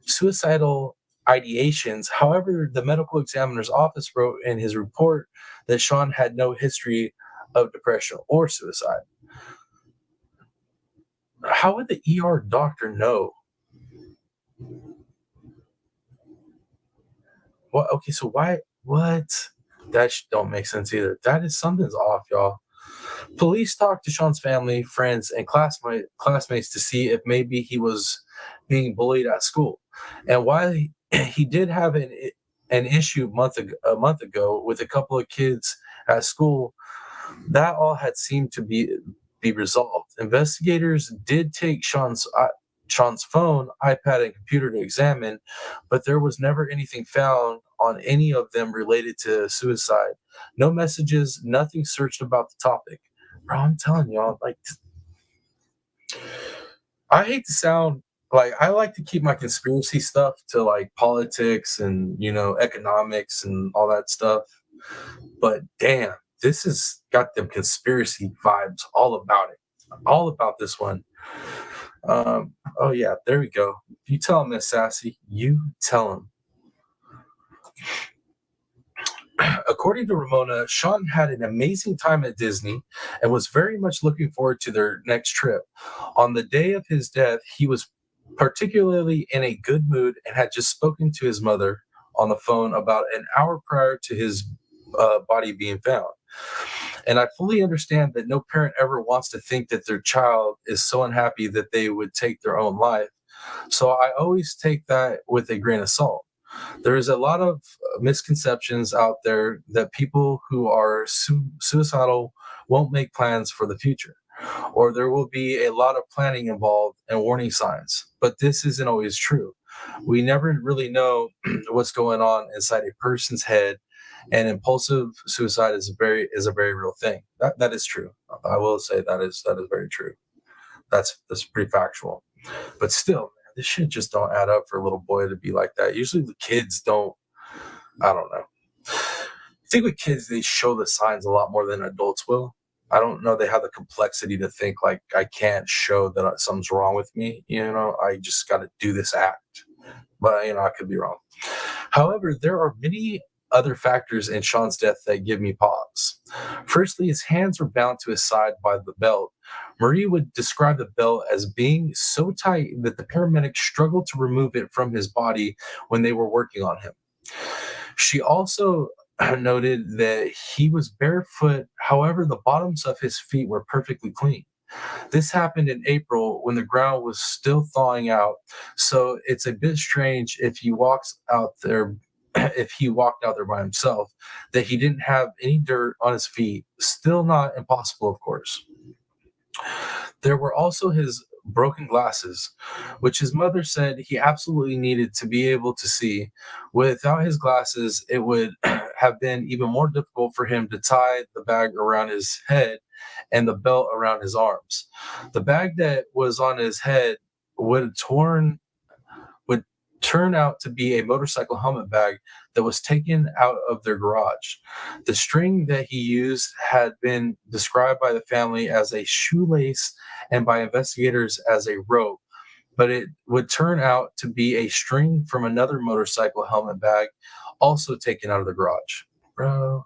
Speaker 1: suicidal ideations. However, the medical examiner's office wrote in his report that Sean had no history of depression or suicide. How would the ER doctor know? What? Okay, so why? What? That don't make sense either. That is something's off, y'all. Police talked to Sean's family, friends, and classmates to see if maybe he was being bullied at school. And while he did have an issue a month ago with a couple of kids at school, that all had seemed to be resolved. Investigators did take Sean's phone, iPad, and computer to examine, but there was never anything found on any of them related to suicide. No messages, nothing searched about the topic. Bro, I'm telling y'all, like, I hate to sound like I like to keep my conspiracy stuff to like politics and economics and all that stuff. But damn, this has got them conspiracy vibes all about it. All about this one. Oh yeah, there we go. You tell him, Miss Sassy. You tell him. According to Ramona, Sean had an amazing time at Disney and was very much looking forward to their next trip. On the day of his death, he was particularly in a good mood and had just spoken to his mother on the phone about an hour prior to his body being found. And I fully understand that no parent ever wants to think that their child is so unhappy that they would take their own life. So I always take that with a grain of salt. There is a lot of misconceptions out there that people who are suicidal won't make plans for the future, or there will be a lot of planning involved and warning signs. But this isn't always true. We never really know what's going on inside a person's head, and impulsive suicide is a very real thing. That is true. I will say that is very true. That's pretty factual. But still, this shit just don't add up for a little boy to be like that. Usually the kids don't. I don't know. I think with kids, they show the signs a lot more than adults will. I don't know. They have the complexity to think like I can't show that something's wrong with me. I just got to do this act. But I could be wrong. However, there are many other factors in Sean's death that give me pause. Firstly, his hands were bound to his side by the belt. Marie would describe the belt as being so tight that the paramedics struggled to remove it from his body when they were working on him. She also noted that he was barefoot. However, the bottoms of his feet were perfectly clean. This happened in April when the ground was still thawing out, so it's a bit strange if he walks out there. If he walked out there by himself, that he didn't have any dirt on his feet. Still not impossible, of course. There were also his broken glasses, which his mother said he absolutely needed to be able to see. Without his glasses, it would have been even more difficult for him to tie the bag around his head and the belt around his arms. The bag that was on his head would would turn out to be a motorcycle helmet bag that was taken out of their garage. The string that he used had been described by the family as a shoelace and by investigators as a rope, but it would turn out to be a string from another motorcycle helmet bag also taken out of the garage. Bro.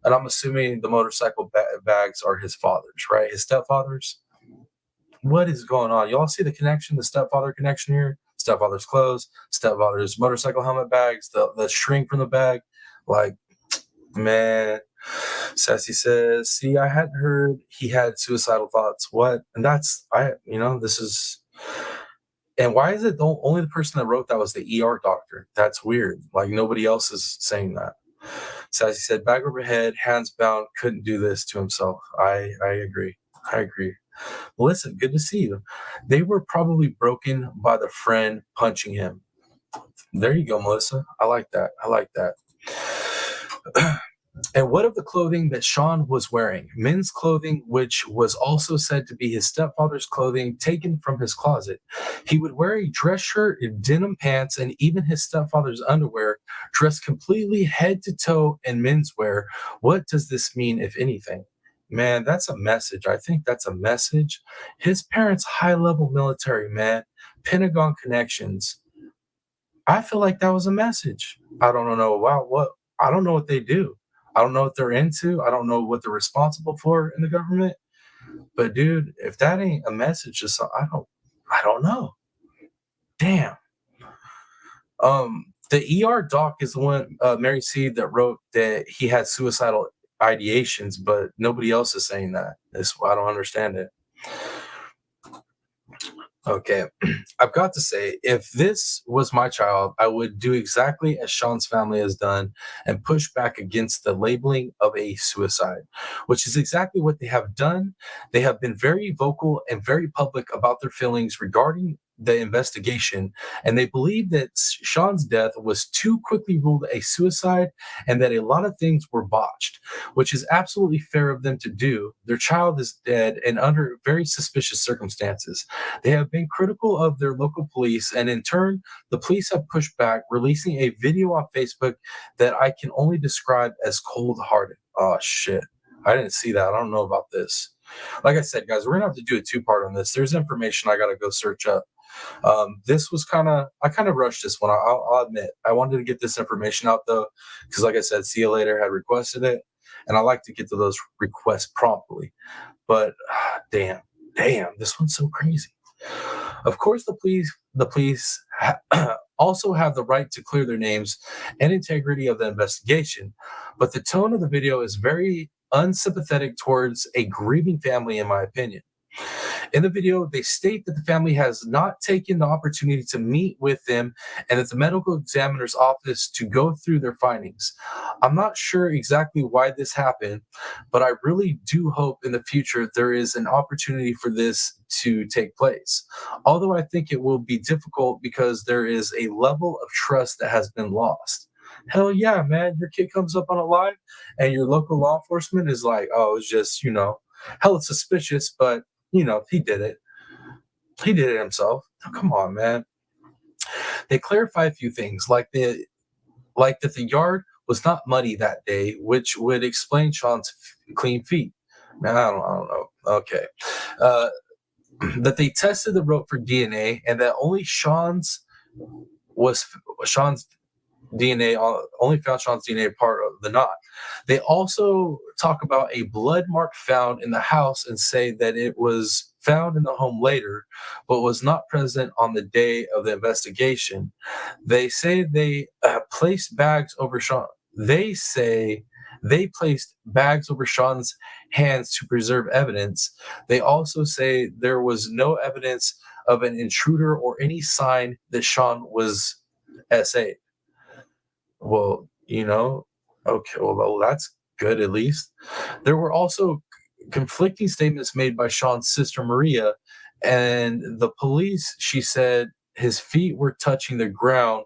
Speaker 1: And I'm assuming the motorcycle bags are his father's, right? His stepfather's. What is going on? Y'all see the connection, the stepfather connection here? Stepfather's clothes, stepfather's motorcycle helmet bags, the string from the bag. Like, man. Sassy says, see, I hadn't heard he had suicidal thoughts. What? And this is. And why is it only the person that wrote that was the ER doctor? That's weird. Like, nobody else is saying that. Sassy said, bag over head, hands bound, couldn't do this to himself. I agree. I agree. Melissa, good to see you. They were probably broken by the friend punching him. There you go, Melissa. I like that. I like that. And what of the clothing that Sean was wearing? Men's clothing, which was also said to be his stepfather's clothing taken from his closet. He would wear a dress shirt, denim pants, and even his stepfather's underwear, dressed completely head to toe in menswear. What does this mean, if anything? Man, that's a message. I think that's a message. His parents, high-level military, man, Pentagon connections. I feel like that was a message. I don't know about what. I don't know what they do. I don't know what they're into. I don't know what they're responsible for in the government. But dude, if that ain't a message, just I don't know. Damn. The ER doc is the one, Mary C, that wrote that he had suicidal ideations, but nobody else is saying that. I don't understand it. Okay, I've got to say, if this was my child, I would do exactly as Sean's family has done and push back against the labeling of a suicide, which is exactly what they have done. They have been very vocal and very public about their feelings regarding the investigation, and they believe that Sean's death was too quickly ruled a suicide and that a lot of things were botched, which is absolutely fair of them to do. Their child is dead and under very suspicious circumstances. They have been critical of their local police, and in turn, the police have pushed back, releasing a video on Facebook that I can only describe as cold-hearted. Oh, shit. I didn't see that. I don't know about this. Like I said, guys, we're going to have to do a two-part on this. There's information I got to go search up. This was I kind of rushed this one. I'll admit. I wanted to get this information out, though, because like I said, See You Later had requested it, and I like to get to those requests promptly. But damn, this one's so crazy. Of course, the police also have the right to clear their names and integrity of the investigation, but the tone of the video is very unsympathetic towards a grieving family, in my opinion. In the video, they state that the family has not taken the opportunity to meet with them and that the medical examiner's office to go through their findings. I'm not sure exactly why this happened, but I really do hope in the future there is an opportunity for this to take place. Although I think it will be difficult because there is a level of trust that has been lost. Hell yeah, man. Your kid comes up on a live and your local law enforcement is like, oh, it's just, hell, it's suspicious, but he did it. He did it himself. Oh, come on, man. They clarify a few things, like that the yard was not muddy that day, which would explain Sean's clean feet. Man, I don't know. Okay. That they tested the rope for DNA and that only Sean's DNA, only found Sean's DNA part of the knot. They also talk about a blood mark found in the house and say that it was found in the home later, but was not present on the day of the investigation. They say they placed bags over Sean. they say they placed bags over Sean's hands to preserve evidence. They also say there was no evidence of an intruder or any sign that Sean was SA. Well, okay, well, that's good at least. There were also conflicting statements made by Sean's sister Maria, and the police, she said his feet were touching the ground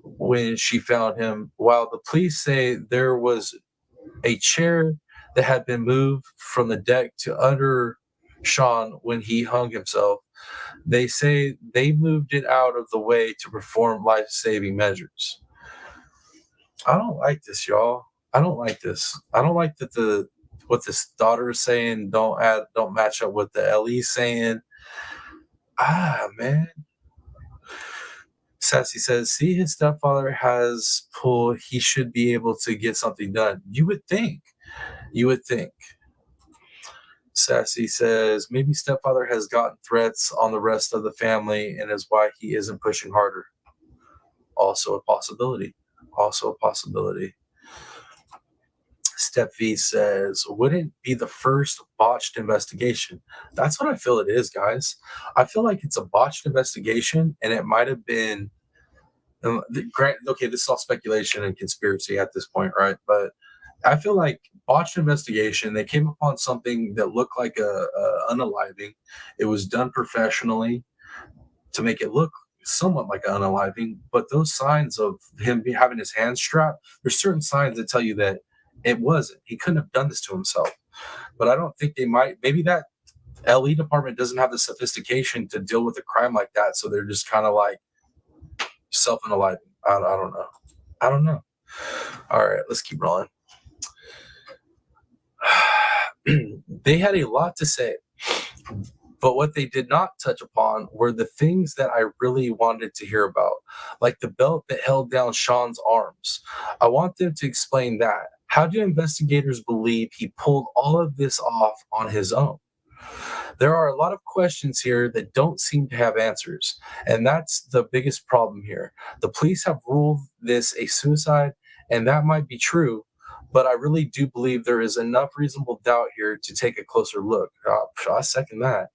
Speaker 1: when she found him, while the police say there was a chair that had been moved from the deck to under Sean when he hung himself. They say they moved it out of the way to perform life-saving measures. I don't like this, y'all. I don't like this. I don't like that what this daughter is saying don't match up with the LE's saying. Man. Sassy says, see, his stepfather has pull. He should be able to get something done. You would think. Sassy says, maybe stepfather has gotten threats on the rest of the family and is why he isn't pushing harder. Also a possibility. Step V says, wouldn't be the first botched investigation. That's what I feel it is, guys. I feel like it's a botched investigation, and it might have been. Okay, this is all speculation and conspiracy at this point, right? But I feel like botched investigation. They came upon something that looked like a unaliving. It was done professionally to make it look somewhat like an unaliving. But those signs of him having his hands strapped, there's certain signs that tell you that it wasn't. He couldn't have done this to himself. But I don't think they might. Maybe that LE department doesn't have the sophistication to deal with a crime like that, so they're just kind of like self-unaliving. I don't know. All right, let's keep rolling. They had a lot to say, but what they did not touch upon were the things that I really wanted to hear about, like the belt that held down Sean's arms. I want them to explain that. How do investigators believe he pulled all of this off on his own? There are a lot of questions here that don't seem to have answers, and that's the biggest problem here. The police have ruled this a suicide, and that might be true, but I really do believe there is enough reasonable doubt here to take a closer look. I second that.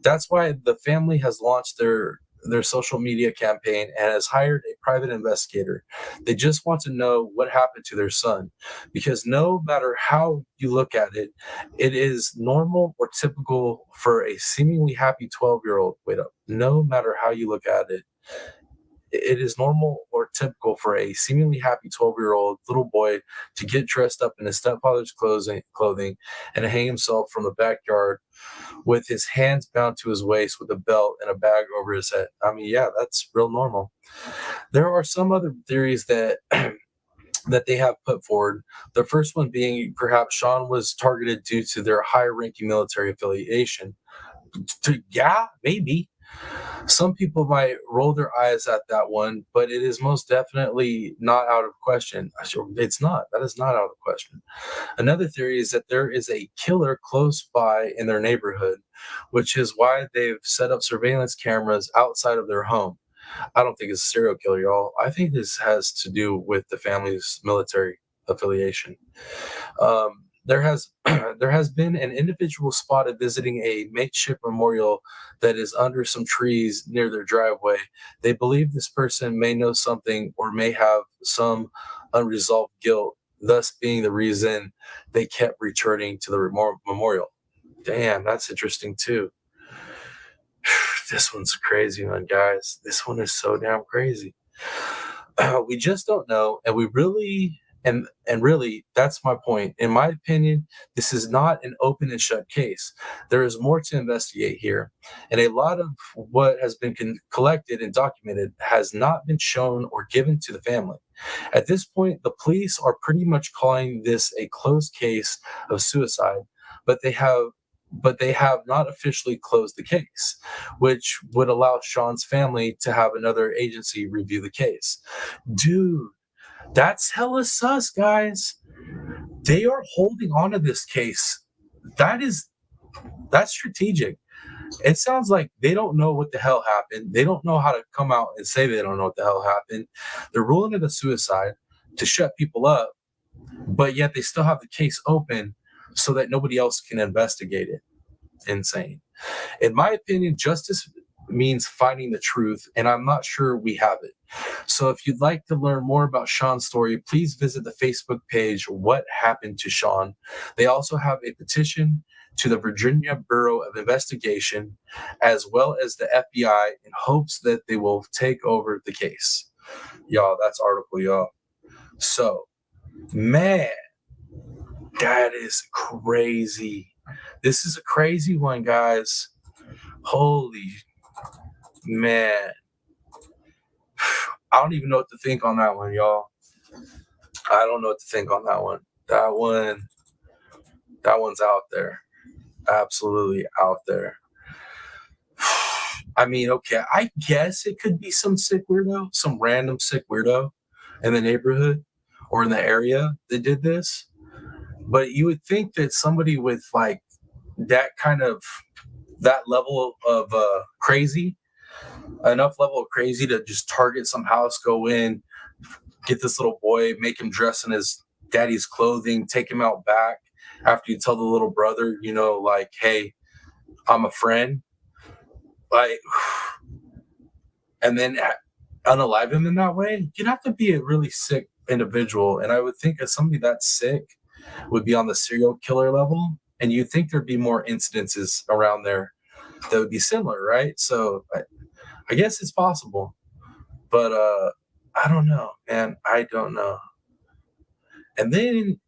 Speaker 1: That's why the family has launched their social media campaign and has hired a private investigator. They just want to know what happened to their son, because no matter how you look at it, it is normal or typical for a seemingly happy 12-year-old. Wait up. No matter how you look at it, it is normal or typical for a seemingly happy 12-year-old little boy to get dressed up in his stepfather's clothing and hang himself from the backyard with his hands bound to his waist with a belt and a bag over his head. I mean, yeah, that's real normal. There are some other theories that that they have put forward. The first one being perhaps Sean was targeted due to their high-ranking military affiliation. Yeah, maybe. Some people might roll their eyes at that one, but it is most definitely not out of question. It's not. That is not out of question. Another theory is that there is a killer close by in their neighborhood, which is why they've set up surveillance cameras outside of their home. I don't think it's a serial killer, y'all. I think this has to do with the family's military affiliation. There has been an individual spotted visiting a makeshift memorial that is under some trees near their driveway. They believe this person may know something or may have some unresolved guilt, thus being the reason they kept returning to the memorial. Damn, that's interesting too. This one's crazy one, guys. This one is so damn crazy. We just don't know, and we really and really, that's my point. In my opinion, this is not an open and shut case. There is more to investigate here, and a lot of what has been collected and documented has not been shown or given to the family. At this point, the police are pretty much calling this a closed case of suicide, but they have not officially closed the case, which would allow Sean's family to have another agency review the case. Dude, that's hella sus, guys. They are holding on to this case. That's strategic. It sounds like they don't know what the hell happened. They don't know how to come out and say they don't know what the hell happened. They're ruling it a suicide. to shut people up, but yet they still have the case open so that nobody else can investigate it. Insane. In my opinion, justice means finding the truth, and I'm not sure we have it. So if you'd like to learn more about Sean's story, please visit the Facebook page, What Happened to Sean. They also have a petition to the Virginia Bureau of Investigation, as well as the FBI, in hopes that they will take over the case. Y'all, that's article, y'all. So, man, that is crazy. This is a crazy one, guys. Holy man. I don't even know what to think on that one, y'all. I don't know what to think on that one. That one's out there. Absolutely out there. I mean, okay, I guess it could be some sick weirdo, some random sick weirdo in the neighborhood or in the area that did this. But you would think that somebody with like that level of crazy, enough level of crazy to just target some house, go in, get this little boy, make him dress in his daddy's clothing, take him out back after you tell the little brother, like, hey, I'm a friend. Like, and then unalive him in that way, you'd have to be a really sick individual. And I would think that somebody that sick would be on the serial killer level. And you'd think there'd be more incidences around there that would be similar, right? So I guess it's possible. But I don't know, man. I don't know. And then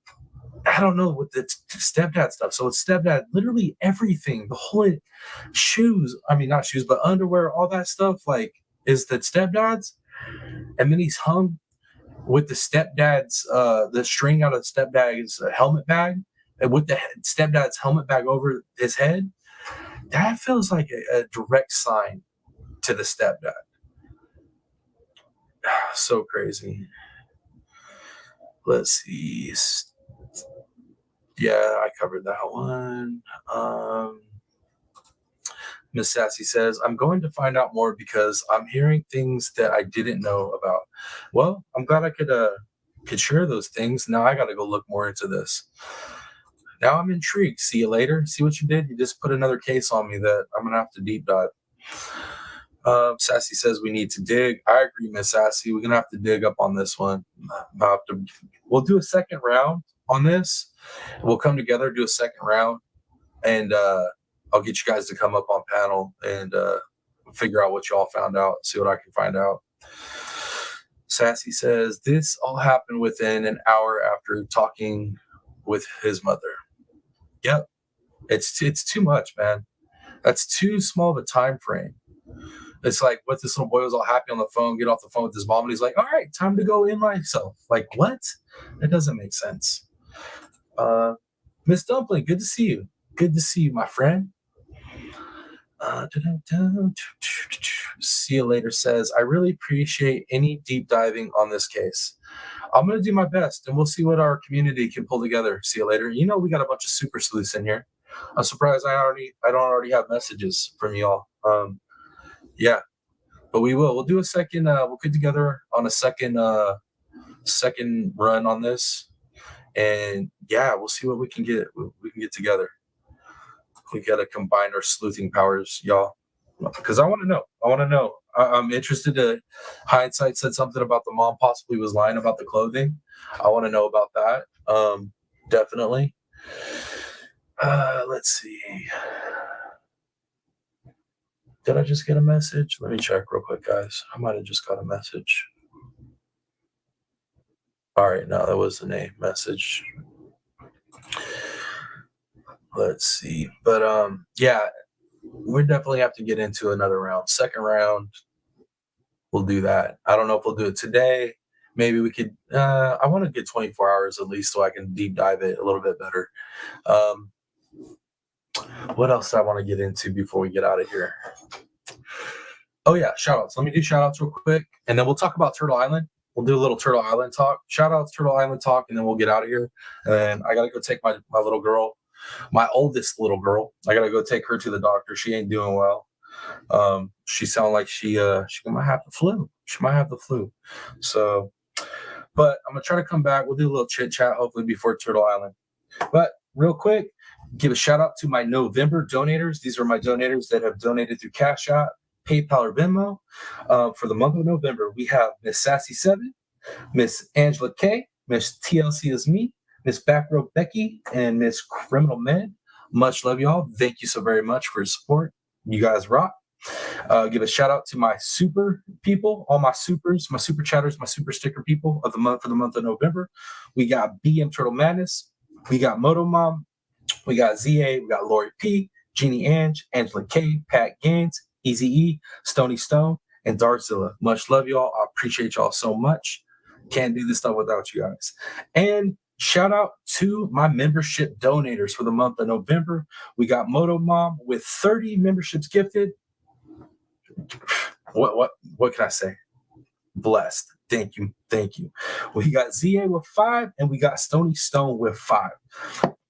Speaker 1: I don't know with the stepdad stuff. So it's stepdad, literally everything, the whole shoes. I mean, not shoes, but underwear, all that stuff, like, is the stepdad's. And then he's hung with the stepdad's, the string out of the stepdad's helmet bag, and with the stepdad's helmet bag over his head. That feels like a direct sign to the stepdad. So crazy. Let's see. Yeah, I covered that one. Miss Sassy says, I'm going to find out more because I'm hearing things that I didn't know about. Well, I'm glad I could share those things. Now I got to go look more into this. Now I'm intrigued. See you later. See what you did? You just put another case on me that I'm going to have to deep dive. Sassy says we need to dig. I agree, Miss Sassy. We're going to have to dig up on this one. We'll do a second round on this. We'll come together, do a second round, and I'll get you guys to come up on panel and figure out what y'all found out, see what I can find out. Sassy says, this all happened within an hour after talking with his mother. Yep. It's too much, man. That's too small of a time frame. It's like what this little boy was all happy on the phone, get off the phone with his mom, and he's like, all right, time to go in myself. Like, what? That doesn't make sense. Miss Dumpling, good to see you. Good to see you, my friend. See you later says, I really appreciate any deep diving on this case. I'm going to do my best, and we'll see what our community can pull together. See you later. We got a bunch of super sleuths in here. I'm surprised I don't already have messages from y'all. Yeah, but we will. We'll do a second. We'll get together on a second run on this, and yeah, we'll see what we can get. We can get together. We got to combine our sleuthing powers, y'all, because I want to know. I'm interested to. Hindsight said something about the mom possibly was lying about the clothing. I want to know about that. Definitely. Let's see. Did I just get a message? Let me check real quick, guys. I might have just got a message. All right, no, that was the name message. Let's see. But yeah, we definitely have to get into another round. Second round, we'll do that. I don't know if we'll do it today. Maybe we could. I want to get 24 hours at least so I can deep dive it a little bit better. What else do I want to get into before we get out of here? Oh, yeah, shout-outs. Let me do shout-outs real quick, and then we'll talk about Turtle Island. We'll do a little Turtle Island talk. Shout-outs, Turtle Island talk, and then we'll get out of here. And then I got to go take my little girl, my oldest little girl. I got to go take her to the doctor. She ain't doing well. She sounds like she might have the flu. She might have the flu. So But I'm going to try to come back. We'll do a little chit chat, hopefully, before Turtle Island. But real quick, give a shout out to my November donators. These are my donators that have donated through CashApp, PayPal, or Venmo. For the month of November, we have Miss Sassy7, Miss Angela K, Miss TLC is me, Miss Backrow Becky, and Miss Criminal Med. Much love, y'all. Thank you so very much for your support. You guys rock. Give a shout out to my super people, all my supers, my super chatters, my super sticker people of the month for the month of November. We got BM Turtle Madness, we got Moto Mom, we got ZA, we got Lori P, Jeannie Ange, Angela K, Pat Gaines, Easy E, Stony Stone, and Dartzilla. Much love, y'all. I appreciate y'all so much. Can't do this stuff without you guys. And shout out to my membership donators for the month of November. We got Moto Mom with 30 memberships gifted. What can I say? Blessed. Thank you. We got ZA with 5, and we got Stony Stone with 5.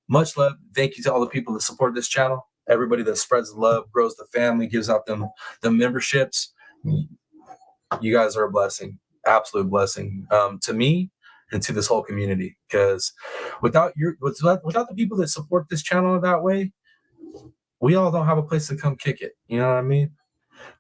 Speaker 1: Much love. Thank you to all the people that support this channel. Everybody that spreads the love, grows the family, gives out them memberships. You guys are a blessing, absolute blessing to me and to this whole community. Because without the people that support this channel that way, we all don't have a place to come kick it. You know what I mean?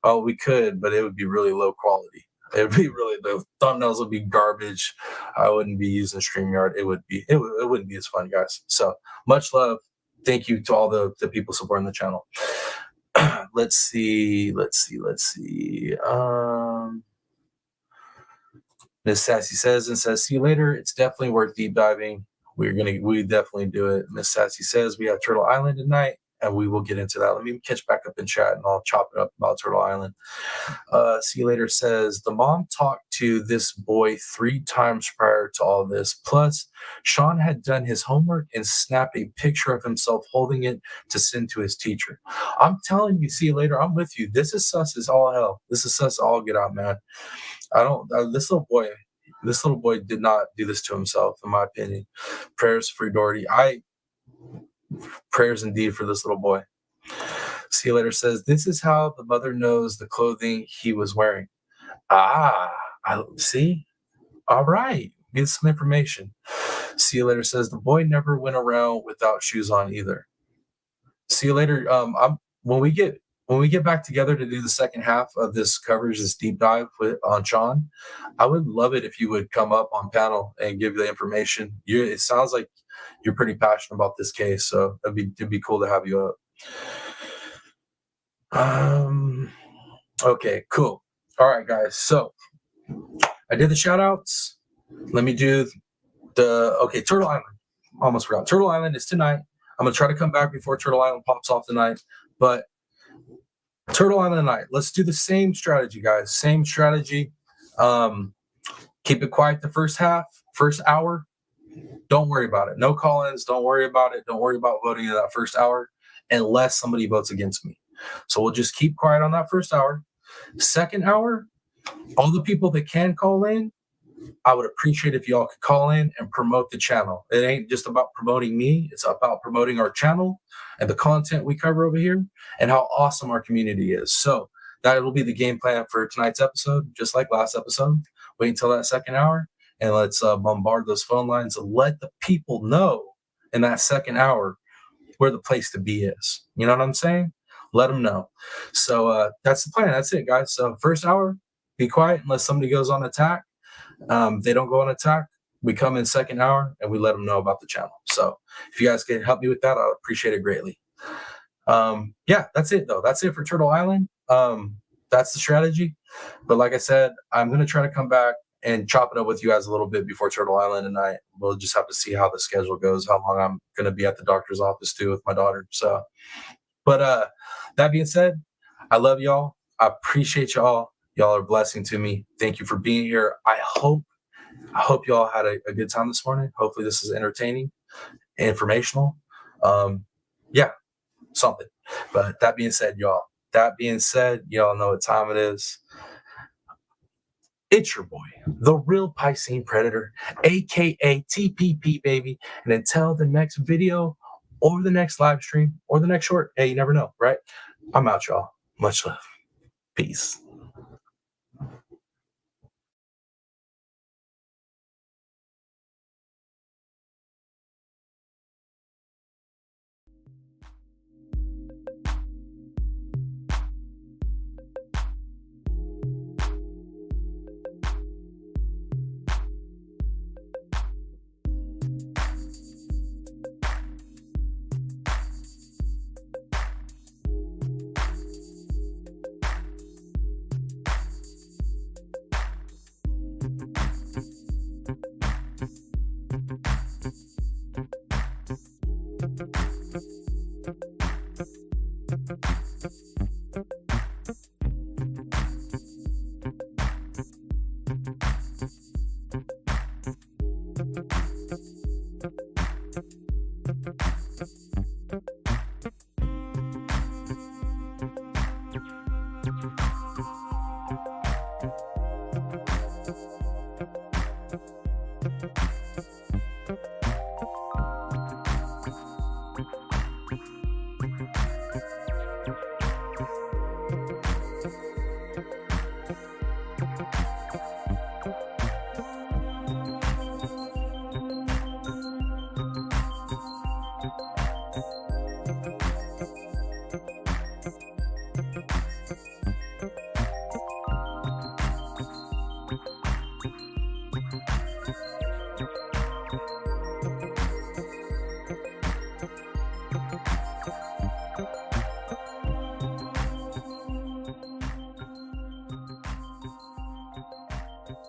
Speaker 1: Oh, we could, but it would be really low quality. It'd be the thumbnails would be garbage. I wouldn't be using StreamYard. It wouldn't be as fun, guys. So much love. Thank you to all the people supporting the channel. Let's see. Miss Sassy says, see you later. It's definitely worth deep diving. We definitely do it. Miss Sassy says we have Turtle Island tonight, and we will get into that. Let me catch back up in chat, and I'll chop it up about Turtle Island. See you later says the mom talked to this boy 3 times prior to all this. Plus, Sean had done his homework and snapped a picture of himself holding it to send to his teacher. I'm telling you, see you later. I'm with you. This is sus as all hell. This is sus all get out, man. This little boy did not do this to himself, in my opinion. Prayers for Doherty. Prayers indeed for this little boy. See you later says, this is how the mother knows the clothing he was wearing. I see. All right. Get some information. See you later says, the boy never went around without shoes on either. See you later. When we get back together to do the second half of this coverage, this deep dive on Sean, I would love it if you would come up on panel and give the information. It sounds like you're pretty passionate about this case, so it'd be cool to have you up. Okay, cool. All right, guys. So I did the shout outs. Let me do Turtle Island. Almost forgot. Turtle Island is tonight. I'm going to try to come back before Turtle Island pops off tonight. But Turtle Island tonight. Let's do the same strategy, guys. Same strategy. Keep it quiet the first hour. Don't worry about it. No call-ins. Don't worry about it. Don't worry about voting in that first hour unless somebody votes against me. So we'll just keep quiet on that first hour. Second hour, all the people that can call in, I would appreciate if y'all could call in and promote the channel. It ain't just about promoting me. It's about promoting our channel and the content we cover over here and how awesome our community is. So that will be the game plan for tonight's episode, just like last episode. Wait until that second hour and let's bombard those phone lines and let the people know in that second hour where the place to be is. You know what I'm saying? Let them know. So that's the plan. That's it, guys. So first hour, be quiet unless somebody goes on attack. They don't go on attack. We come in second hour and we let them know about the channel. So if you guys can help me with that, I would appreciate it greatly. Yeah, that's it though. That's it for Turtle Island. That's the strategy. But like I said, I'm going to try to come back and chop it up with you guys a little bit before Turtle Island tonight. We'll just have to see how the schedule goes, how long I'm going to be at the doctor's office too with my daughter. So, but that being said, I love y'all. I appreciate y'all. Y'all are a blessing to me. Thank you for being here. I hope y'all had a good time this morning. Hopefully this is entertaining, informational. Yeah, something. But that being said, y'all know what time it is. It's your boy, the real Piscine Predator, aka TPP, baby. And until the next video or the next live stream or the next short, hey, you never know, right? I'm out, y'all. Much love. Peace.
Speaker 6: you.